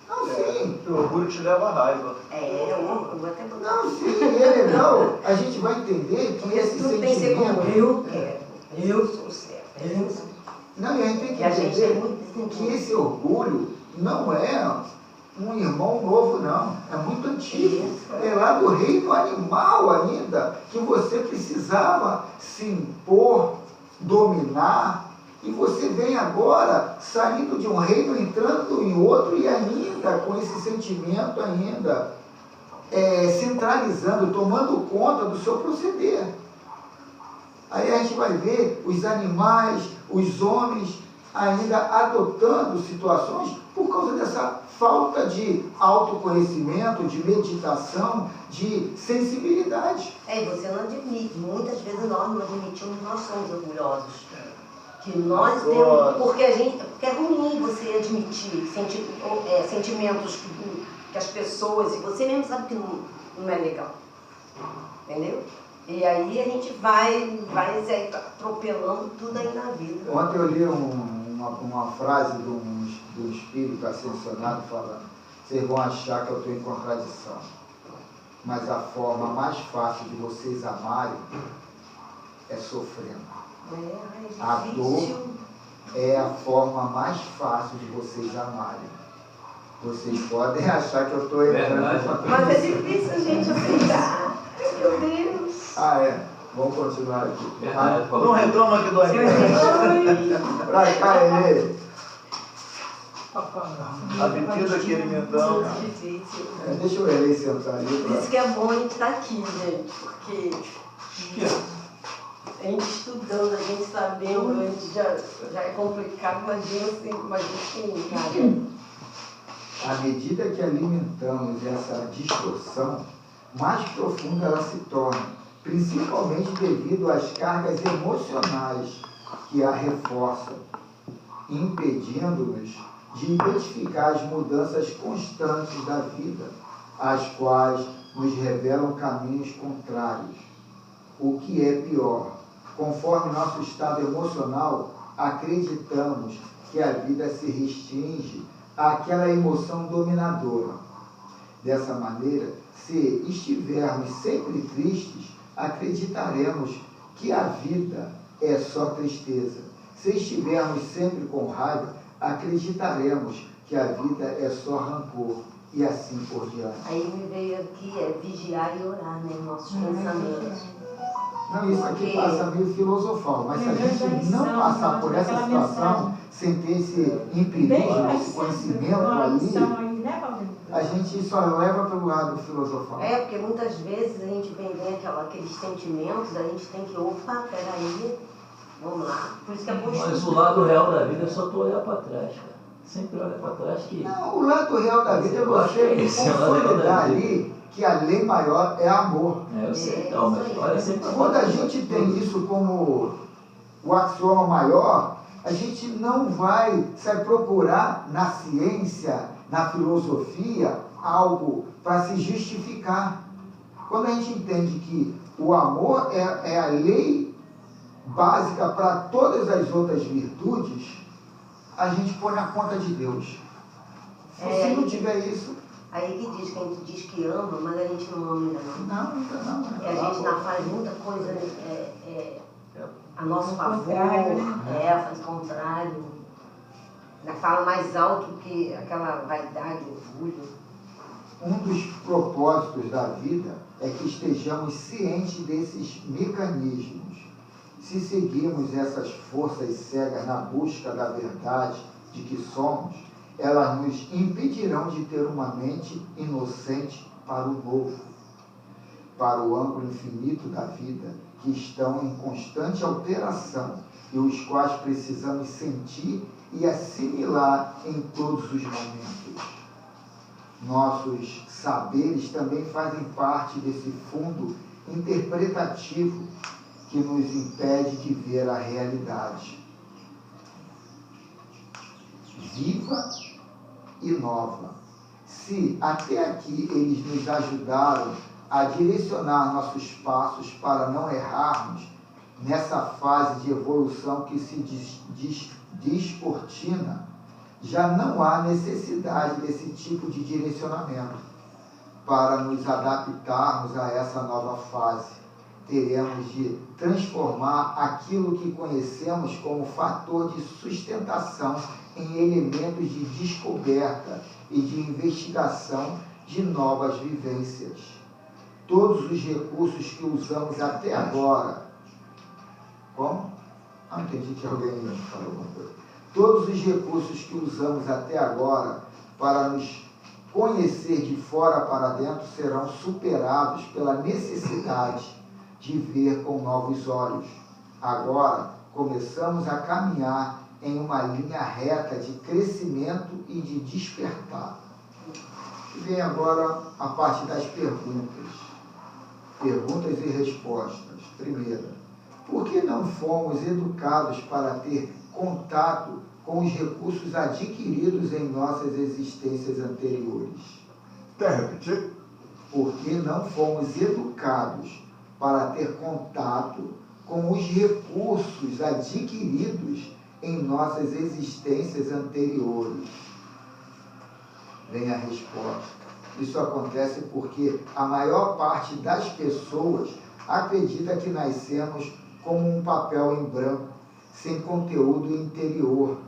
Não, sim. O orgulho te leva à raiva. O orgulho até botar. Não, sim, é legal. A gente vai entender que esse Tudo tem que ser como sentimento... eu quero. Eu sou certo. Eu sou. Não, e a gente tem que E a gente tem entender muito que esse orgulho não é um irmão novo, não. É muito antigo. É lá do reino animal ainda, que você precisava se impor, dominar, e você vem agora saindo de um reino, entrando em outro, e ainda com esse sentimento ainda centralizando, tomando conta do seu proceder. Aí a gente vai ver os animais, os homens ainda adotando situações por causa dessa falta de autoconhecimento, de meditação, de sensibilidade. E você não admite. Muitas vezes nós não admitimos que nós somos orgulhosos. Que nós temos. Porque é ruim você admitir sentimentos que as pessoas, e você mesmo sabe que não é legal. Entendeu? E aí a gente vai se atropelando tudo aí na vida. Ontem eu li uma frase do espírito ascensionado falando: vocês vão achar que eu estou em contradição, mas a forma mais fácil de vocês amarem é sofrendo. A dor é a forma mais fácil de vocês amarem. Vocês podem achar que eu estou entrando em contradição. Mas é difícil a gente aceitar. Meu Deus. Vamos continuar aqui. Não reclama que dói. Pra cá, Elê. A bebida que alimentamos. Difícil. Deixa o Elê sentar ali. Por isso que é bom a gente estar aqui, gente, porque a gente estudando, a gente sabendo, a gente já é complicado, imagina assim, À medida que alimentamos essa distorção, mais profunda ela se torna, principalmente devido às cargas emocionais que a reforçam, impedindo-nos de identificar as mudanças constantes da vida, as quais nos revelam caminhos contrários. O que é pior, conforme nosso estado emocional, acreditamos que a vida se restringe àquela emoção dominadora. Dessa maneira, se estivermos sempre tristes, acreditaremos que a vida é só tristeza. Se estivermos sempre com raiva, acreditaremos que a vida é só rancor, e assim por diante. Aí me veio aqui, vigiar e orar, né? Nossos pensamentos. Não, isso aqui passa meio filosofal, mas se a gente não passar por essa situação, sem ter esse empirismo, esse conhecimento ali, a gente só leva pelo lado filosofal. Porque muitas vezes a gente vem aqueles sentimentos, a gente tem que, opa, peraí, vamos lá. Por isso que é bom Mas estudar. o lado real da vida é só tu olhar para trás, cara. Sempre olha para trás que... Não, o lado real da vida é você consolidar ali que a lei maior é amor. Eu sei, então, mas olha sempre... Quando a gente tem isso como o axioma maior, a gente não vai procurar na ciência, na filosofia, algo para se justificar. Quando a gente entende que o amor é a lei básica para todas as outras virtudes, a gente põe na conta de Deus. Se não tiver isso... Aí que diz que a gente diz que ama, mas a gente não ama ainda não. Não, ainda não. A gente ainda faz muita coisa a nosso favor, faz o contrário. Ainda fala mais alto que aquela vaidade, orgulho. Um dos propósitos da vida é que estejamos cientes desses mecanismos. Se seguirmos essas forças cegas na busca da verdade de que somos, elas nos impedirão de ter uma mente inocente para o novo, para o ângulo infinito da vida, que estão em constante alteração e os quais precisamos sentir e assimilar em todos os momentos. Nossos saberes também fazem parte desse fundo interpretativo que nos impede de ver a realidade viva e nova. Se até aqui eles nos ajudaram a direcionar nossos passos para não errarmos nessa fase de evolução que se descortina, já não há necessidade desse tipo de direcionamento. Para nos adaptarmos a essa nova fase, teremos de transformar aquilo que conhecemos como fator de sustentação em elementos de descoberta e de investigação de novas vivências. Todos os recursos que usamos até agora... Como? Entendi que alguém falou alguma coisa. Todos os recursos que usamos até agora para nos conhecer de fora para dentro serão superados pela necessidade de ver com novos olhos. Agora, começamos a caminhar em uma linha reta de crescimento e de despertar. E vem agora a parte das perguntas. Perguntas e respostas. Primeira, por que não fomos educados para ter contato com os recursos adquiridos em nossas existências anteriores? Quer repetir? Por que não fomos educados para ter contato com os recursos adquiridos em nossas existências anteriores? Vem a resposta. Isso acontece porque a maior parte das pessoas acredita que nascemos como um papel em branco, sem conteúdo interior.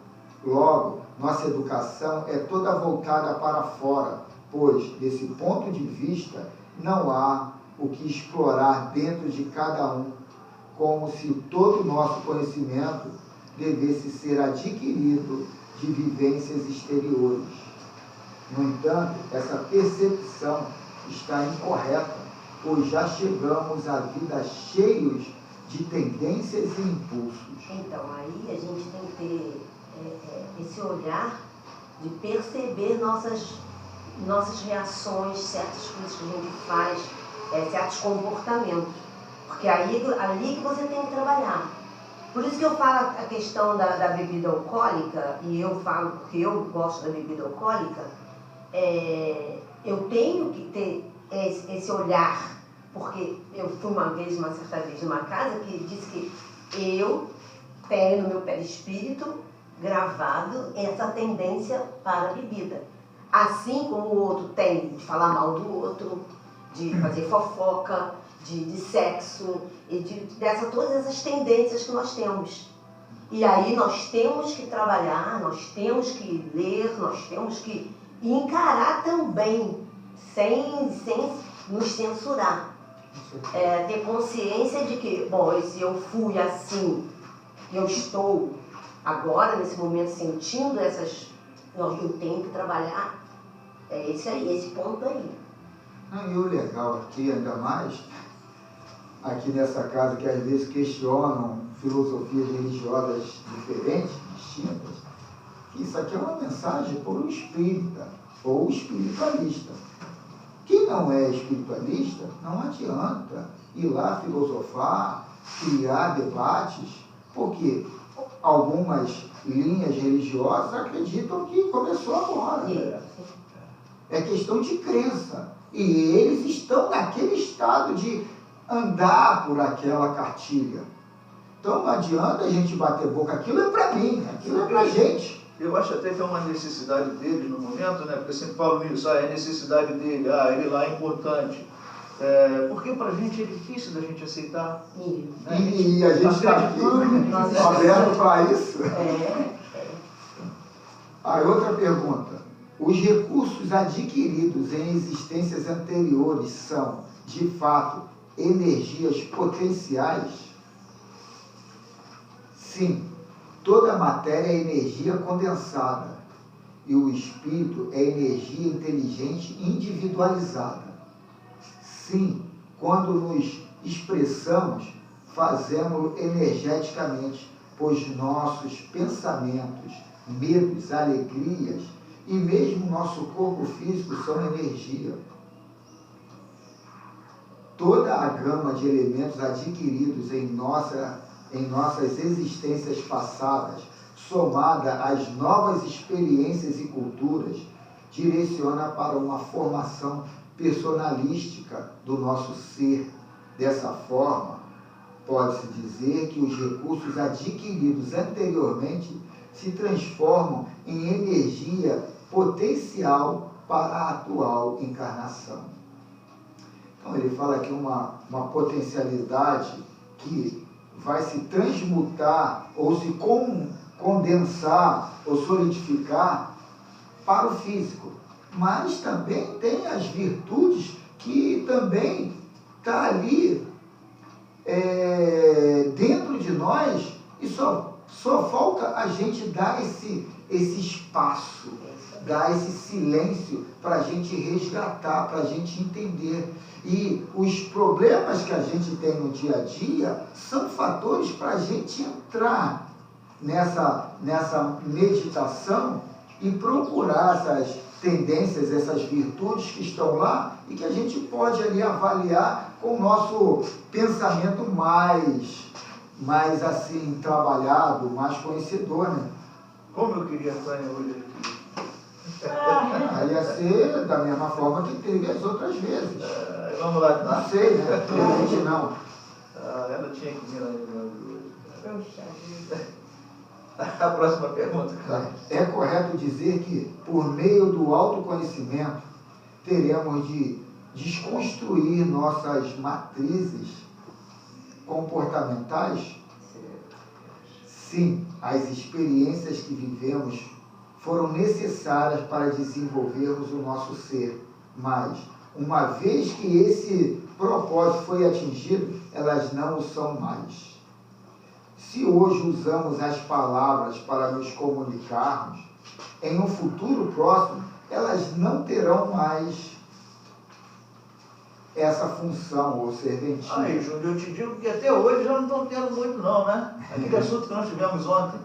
Logo, nossa educação é toda voltada para fora, pois, desse ponto de vista, não há o que explorar dentro de cada um, como se todo o nosso conhecimento devesse ser adquirido de vivências exteriores. No entanto, essa percepção está incorreta, pois já chegamos à vida cheios de tendências e impulsos. Então, aí a gente tem que ter esse olhar de perceber nossas reações, certas coisas que a gente faz, certos comportamentos. Porque ali que você tem que trabalhar. Por isso que eu falo a questão da bebida alcoólica, e eu falo porque eu gosto da bebida alcoólica, eu tenho que ter esse olhar, porque eu fui uma certa vez, numa casa que disse que eu tenho no meu perispírito gravado essa tendência para a bebida. Assim como o outro tem de falar mal do outro, de fazer fofoca, de sexo, e todas essas tendências que nós temos. E aí nós temos que trabalhar, nós temos que ler, nós temos que encarar também, sem nos censurar. Ter consciência de que, bom, se eu fui assim, eu estou agora, nesse momento, sentindo essas... Eu tenho que trabalhar esse ponto aí. E o legal aqui, ainda mais, aqui nessa casa, que às vezes questionam filosofias religiosas diferentes, distintas, que isso aqui é uma mensagem para o espírita ou espiritualista. Quem não é espiritualista, não adianta ir lá filosofar, criar debates, porque algumas linhas religiosas acreditam que começou agora. É questão de crença. E eles estão naquele estado de andar por aquela cartilha. Então não adianta a gente bater boca, aquilo é para mim, aquilo é para gente. Eu acho até que é uma necessidade deles no momento, né? Porque eu sempre falo isso, é necessidade dele, ele lá é importante. Porque para a gente é difícil da gente aceitar. Né? E a gente está aqui aberto para isso. Aí outra pergunta. Os recursos adquiridos em existências anteriores são, de fato, energias potenciais? Sim, toda matéria é energia condensada e o espírito é energia inteligente individualizada. Sim, quando nos expressamos, fazemos-lo energeticamente, pois nossos pensamentos, medos, alegrias e mesmo nosso corpo físico são energia. Toda a gama de elementos adquiridos em nossas existências passadas, somada às novas experiências e culturas, direciona para uma formação personalística do nosso ser. Dessa forma, pode-se dizer que os recursos adquiridos anteriormente se transformam em energia potencial para a atual encarnação. Então ele fala aqui uma potencialidade que vai se transmutar ou se condensar ou solidificar para o físico, mas também tem as virtudes que também está ali dentro de nós e só falta a gente dar esse espaço, dar esse silêncio para a gente resgatar, para a gente entender. E os problemas que a gente tem no dia a dia são fatores para a gente entrar nessa meditação e procurar essas tendências, essas virtudes que estão lá e que a gente pode ali avaliar com o nosso pensamento mais assim, trabalhado, mais conhecedor, né? Como eu queria estar hoje aqui. Aí ia ser da mesma forma que teve as outras vezes. Vamos lá, tá? Não sei, né? Realmente não. Ela tinha que vir lá hoje. A próxima pergunta, cara. É correto dizer que, por meio do autoconhecimento, teremos de desconstruir nossas matrizes comportamentais? Sim, as experiências que vivemos foram necessárias para desenvolvermos o nosso ser, mas, uma vez que esse propósito foi atingido, elas não o são mais. Se hoje usamos as palavras para nos comunicarmos, em um futuro próximo, elas não terão mais essa função ou serventia. Aí, Júlio, eu te digo que até hoje já não estão tendo muito não, né? Aquele assunto que nós tivemos ontem,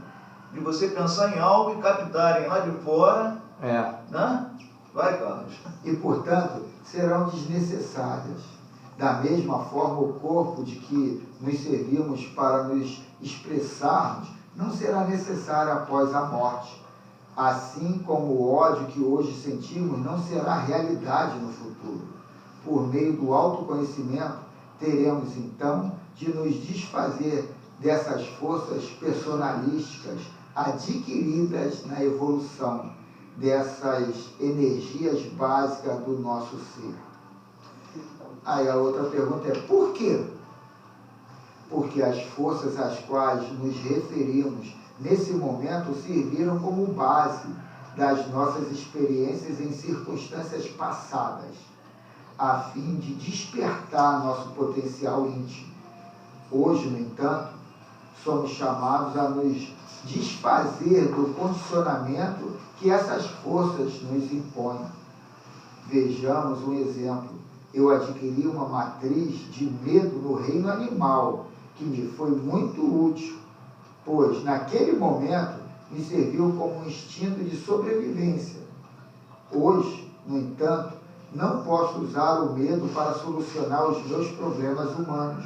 de você pensar em algo e captarem lá de fora, né? Vai, Carlos. E, portanto, serão desnecessárias. Da mesma forma, o corpo de que nos servimos para nos expressarmos não será necessário após a morte. Assim como o ódio que hoje sentimos não será realidade no futuro. Por meio do autoconhecimento, teremos então de nos desfazer dessas forças personalísticas adquiridas na evolução, dessas energias básicas do nosso ser. Aí a outra pergunta é, por quê? Porque as forças às quais nos referimos nesse momento serviram como base das nossas experiências em circunstâncias passadas, a fim de despertar nosso potencial íntimo. Hoje, no entanto, somos chamados a nos desfazer do condicionamento que essas forças nos impõem. Vejamos um exemplo. Eu adquiri uma matriz de medo no reino animal, que me foi muito útil, pois, naquele momento, me serviu como um instinto de sobrevivência. Hoje, no entanto, não posso usar o medo para solucionar os meus problemas humanos,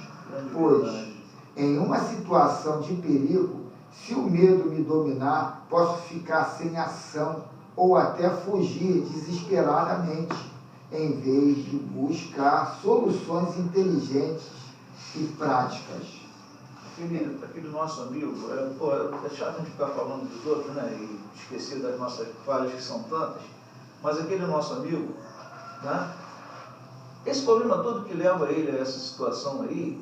pois, em uma situação de perigo, se o medo me dominar, posso ficar sem ação ou até fugir desesperadamente, em vez de buscar soluções inteligentes e práticas. Aquele nosso amigo, é chato a gente ficar falando dos outros, né, e esquecer das nossas falhas, que são tantas, mas aquele nosso amigo, né, esse problema todo que leva ele a essa situação aí,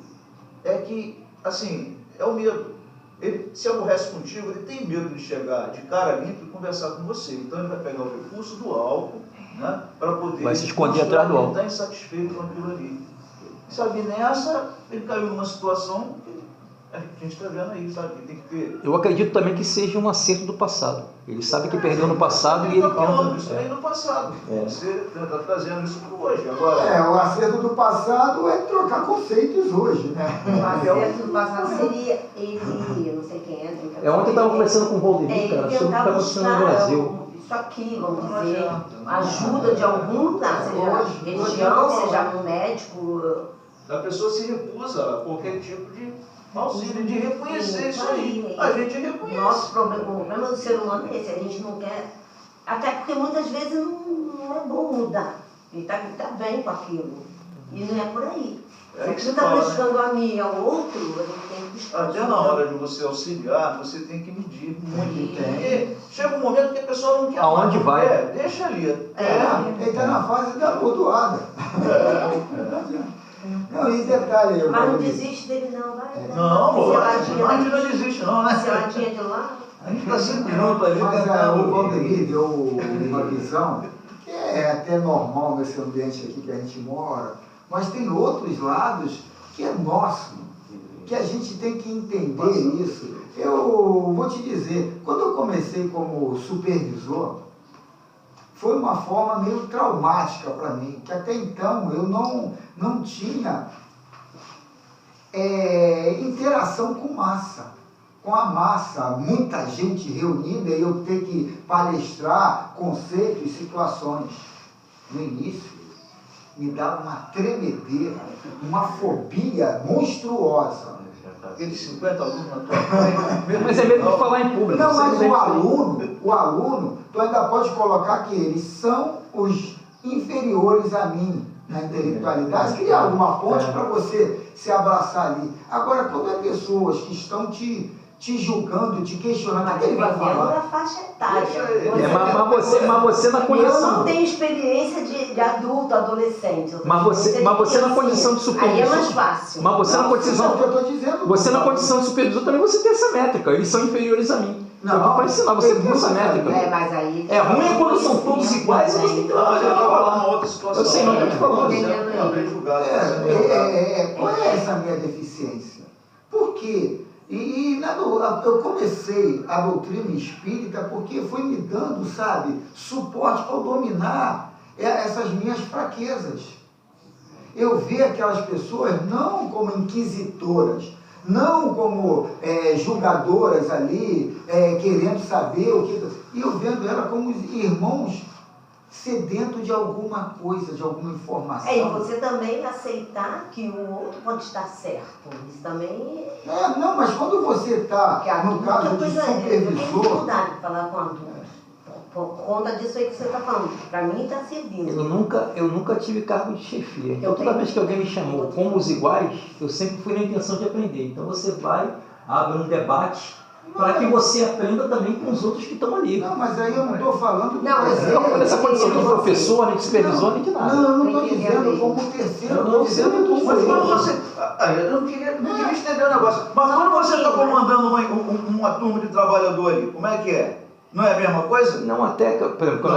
é que, assim, é o medo. Ele se aborrece contigo, ele tem medo de chegar de cara limpa e conversar com você. Então ele vai pegar o recurso do álcool, né, para poder... Vai se esconder atrás do álcool. Ele está insatisfeito com aquilo ali. Sabe, nessa, ele caiu numa situação que a gente está vendo aí, sabe, que tem que ter... Eu acredito também que seja um acerto do passado. Ele sabe que perdeu no passado e ele falando tenta... isso aí no passado. Você está trazendo isso para hoje. Agora, O acerto do passado é trocar conceitos hoje, né? O acerto do passado seria ele, eu não sei quem é. Ontem eu estava conversando com o Valdemir, cara, sobre o que está acontecendo no Brasil. Isso aqui, vamos dizer, ajuda de algum lugar, seja religião, seja um médico. a pessoa se recusa a qualquer tipo de auxílio, de reconhecer isso aí. A gente reconhece. Nosso problema, o problema do ser humano é esse, a gente não quer, até porque muitas vezes não é bom mudar. Ele está bem com aquilo. E não é por aí. É aí que Se você você está fala, buscando a mim e ao outro, a gente tem que buscar. Até na hora de você auxiliar, você tem que medir muito. Porque chega um momento que a pessoa não quer. Aonde mais, vai? Deixa ali. Ele está na fase da bordoada. Não, e detalhe... Mas não desiste dele não, vai. Não, a gente Seladinha não desiste não, né? Seladinha de lá. A gente está sempre junto ali. Mas o Valdemir deu uma visão que é até normal nesse ambiente aqui que a gente mora, mas tem outros lados que é nosso, que a gente tem que entender isso. Eu vou te dizer, quando eu comecei como supervisor, foi uma forma meio traumática para mim, que até então eu não tinha interação com massa. Com a massa, muita gente reunida e eu ter que palestrar conceitos e situações. No início, me dava uma tremedeira, uma fobia monstruosa. Aqueles 50 alunos na tua frente. Mas é medo de falar em público. Não, mas Você o aluno, tu ainda pode colocar que eles são os inferiores a mim na intelectualidade, criar alguma ponte para você se abraçar ali. Agora, quando é pessoas que estão te julgando, te questionando, o que ele vai Dependendo falar? da faixa etária. mas você na Eu condição... não tenho experiência de adulto, adolescente. Mas você na condição de supervisor... Aí é mais fácil. Mas você na condição... Não, que eu estou dizendo. Você na condição de supervisor também você tem essa métrica. Eles são inferiores a mim. Eu vou para ensinar, você tem essa métrica. Mas aí... É ruim é quando são todos iguais e você tem que Não, mas ele vai falar uma falar. outra situação. Eu sei, não, eu tô te falando. Bem julgado. Qual é essa minha deficiência? Por quê? Eu comecei a doutrina espírita porque foi me dando, sabe, suporte para eu dominar essas minhas fraquezas. Eu vi aquelas pessoas não como inquisitoras, não como julgadoras ali, querendo saber o que... E eu vendo ela como irmãos sedentos de alguma coisa, de alguma informação. E você também aceitar que o outro pode estar certo. Isso também... Não, mas quando você está, no caso de Eu tenho supervisor... dificuldade de falar com adultos. Por conta disso aí que você está falando. Para mim está servindo. Eu nunca tive cargo de chefia. Então, Eu toda tenho. vez que alguém me chamou como os iguais, eu sempre fui na intenção de aprender. Então você vai, abre um debate para que você aprenda também com os outros que estão ali. Não, mas aí eu não estou falando do Não, mas terceiro. Não nessa condição de professor, nem de supervisor, nem de nada. Não, eu não estou dizendo como terceiro, eu estou dizendo como Mas quando ele. você. Eu não queria estender o negócio. Mas quando você está comandando uma turma de trabalhador ali, como é que é? Não é a mesma coisa? Não, até que, por exemplo,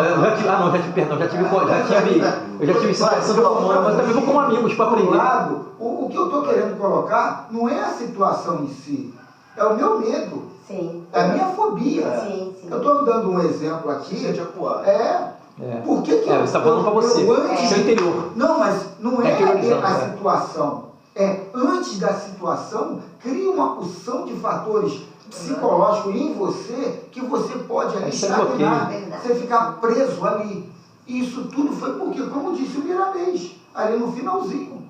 eu já tive situação de comando, mas também vou com amigos para Por um aprender. lado, o que eu estou querendo colocar não é a situação em si, é o meu medo, Sim. é a minha fobia. Sim, sim. Eu estou dando um exemplo Se aqui. sente acuado. Por que Você está falando para você, antes- seu interior. Não, mas não é Interiorizando, a né? situação. É antes da situação, cria uma porção de fatores psicológicos em você que você pode ali Isso é estagnar, bloqueio. você ficar preso ali. E isso tudo foi porque, como disse o Miramês, ali no finalzinho,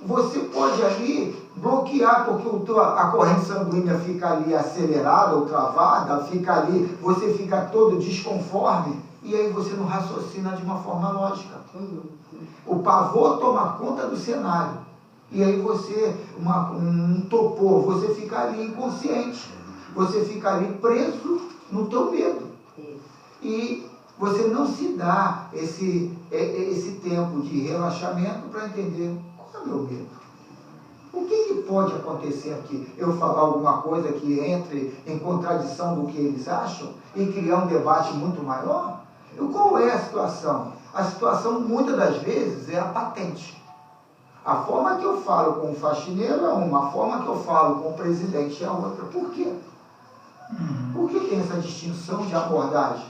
você pode ali bloquear, porque a corrente sanguínea fica ali acelerada ou travada, fica ali, você fica todo desconforme, e aí você não raciocina de uma forma lógica. O pavor toma conta do cenário. E aí você, um topor, você fica ali inconsciente. Você fica ali preso no teu medo. E você não se dá esse tempo de relaxamento para entender qual é o meu medo. O que pode acontecer aqui? Eu falar alguma coisa que entre em contradição do que eles acham e criar um debate muito maior? Qual é a situação? A situação, muitas das vezes, é a patente. A forma que eu falo com o faxineiro é uma, a forma que eu falo com o presidente é outra. Por quê? Por que tem essa distinção de abordagem?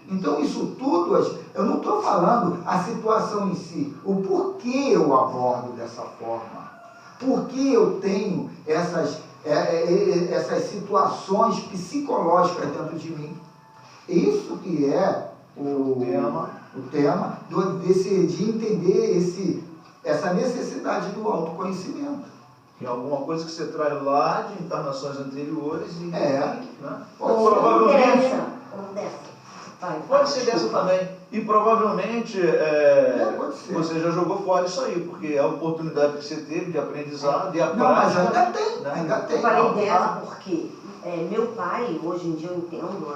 Então, isso tudo, eu não estou falando a situação em si, o porquê eu abordo dessa forma. Por que eu tenho essas situações psicológicas dentro de mim? Isso que é o tema de entender essa necessidade do autoconhecimento. Tem alguma coisa que você traz lá de encarnações anteriores e. Né? Provavelmente. Ou dessa. Vai, Pode ser dessa também. E provavelmente pode ser. você já jogou fora isso aí, porque é a oportunidade que você teve de aprendizado, de Não, mas prática. ainda tem, né? ainda tem. Eu falei dessa porque meu pai, hoje em dia eu entendo,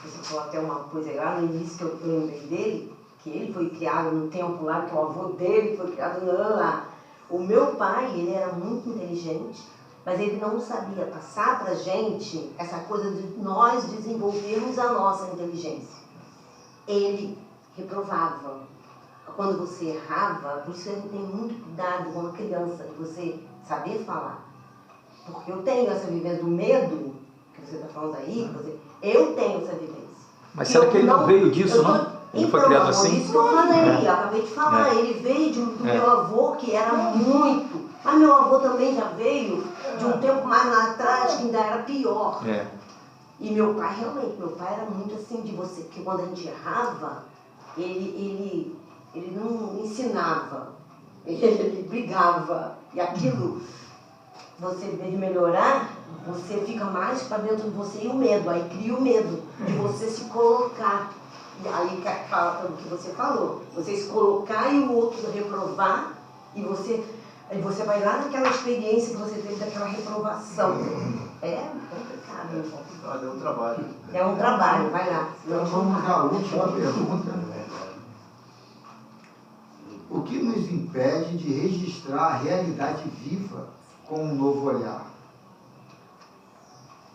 você falou até uma coisa lá no início que eu lembrei dele, que ele foi criado no tempo lá, que o avô dele foi criado lá. O meu pai, ele era muito inteligente, mas ele não sabia passar pra gente essa coisa de nós desenvolvermos a nossa inteligência. Ele reprovava. Quando você errava, por isso ele tem muito cuidado com uma criança, de você saber falar. Porque eu tenho essa vivência do medo, que você está falando aí, eu tenho essa vivência. Mas será que ele não veio disso, não? Ele foi criado assim? Isso que eu falei, eu acabei de falar. Ele veio do meu avô, que era muito. Mas meu avô também já veio de um tempo mais lá atrás, que ainda era pior. E meu pai, realmente, meu pai era muito assim de você, porque quando a gente errava, ele não ensinava, ele brigava. E aquilo, você, em vez de melhorar, você fica mais para dentro de você e o medo. Aí cria o medo de você se colocar. E aí fala o que você falou, você se colocar e o outro reprovar, e você vai lá naquela experiência que você teve daquela reprovação. É complicado. É um trabalho. É um trabalho, vai lá. Então vamos à última pergunta. O que nos impede de registrar a realidade viva com um novo olhar?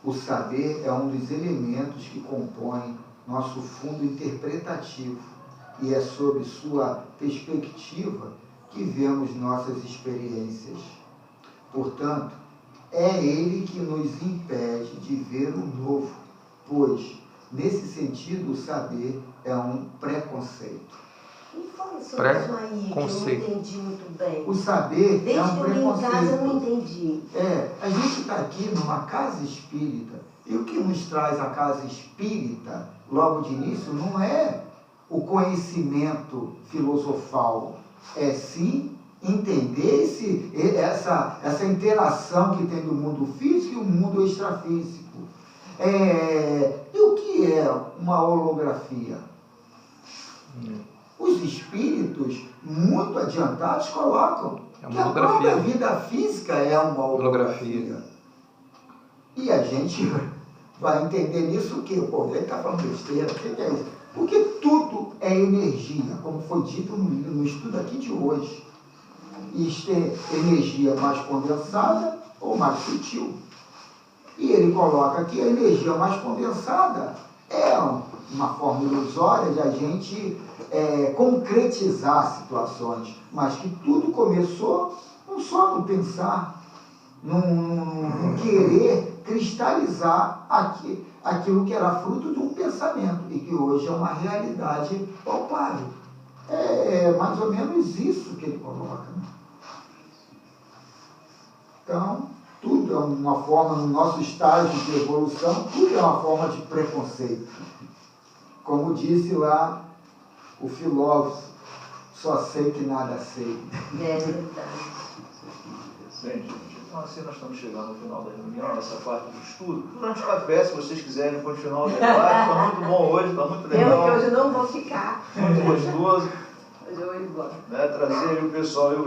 O saber é um dos elementos que compõem nosso fundo interpretativo e é sob sua perspectiva que vemos nossas experiências. Portanto, é ele que nos impede de ver o novo, pois, nesse sentido, o saber é um preconceito. Me fala sobre isso aí, que eu não entendi muito bem. O saber Desde é um que eu vim em casa eu não preconceito. entendi. A gente está aqui numa casa espírita, e o que nos traz a casa espírita, logo de início, não é o conhecimento filosofal, é sim entender essa interação que tem do mundo físico e o mundo extrafísico. E o que é uma holografia? Os espíritos, muito adiantados, colocam que a própria vida física é uma holografia. E a gente vai entender nisso o quê? Pô, ele está falando besteira, o que é isso? Porque tudo é energia, como foi dito no estudo aqui de hoje. Isto é energia mais condensada ou mais sutil. E ele coloca que a energia mais condensada é uma forma ilusória de a gente concretizar situações, mas que tudo começou não só no pensar, no querer cristalizar aquilo que era fruto de um pensamento e que hoje é uma realidade palpável. É mais ou menos isso que ele coloca. Né? Então, tudo é uma forma, no nosso estágio de evolução, tudo é uma forma de preconceito. Como disse lá o filósofo, só sei que nada sei. É verdade. Bem, gente, então assim nós estamos chegando ao final da reunião, essa parte do estudo. Durante o café, se vocês quiserem continuar o debate, está muito bom hoje, está muito legal. Eu que hoje não vou ficar. Muito gostoso. Hoje eu vou embora. Né? Trazer aí o pessoal, eu,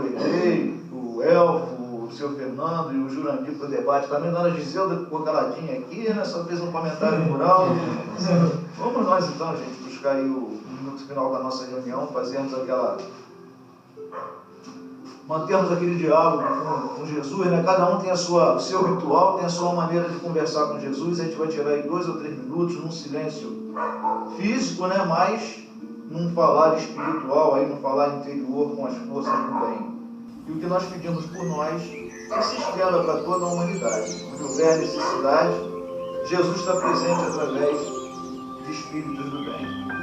o Elfo, o seu Fernando e o Jurandir para o debate. Também a dona Giselda ficou caladinha aqui, né? Só fez um comentário rural. Vamos nós então, gente, buscar aí o minuto final da nossa reunião, fazermos aquela... Mantermos aquele diálogo com Jesus, né? Cada um tem o seu ritual, tem a sua maneira de conversar com Jesus. A gente vai tirar aí 2 ou 3 minutos num silêncio físico, né? Mas num falar espiritual, aí, num falar interior com as forças do bem. E o que nós pedimos por nós é que se estenda para toda a humanidade. Onde houver necessidade, Jesus está presente através de espíritos do bem.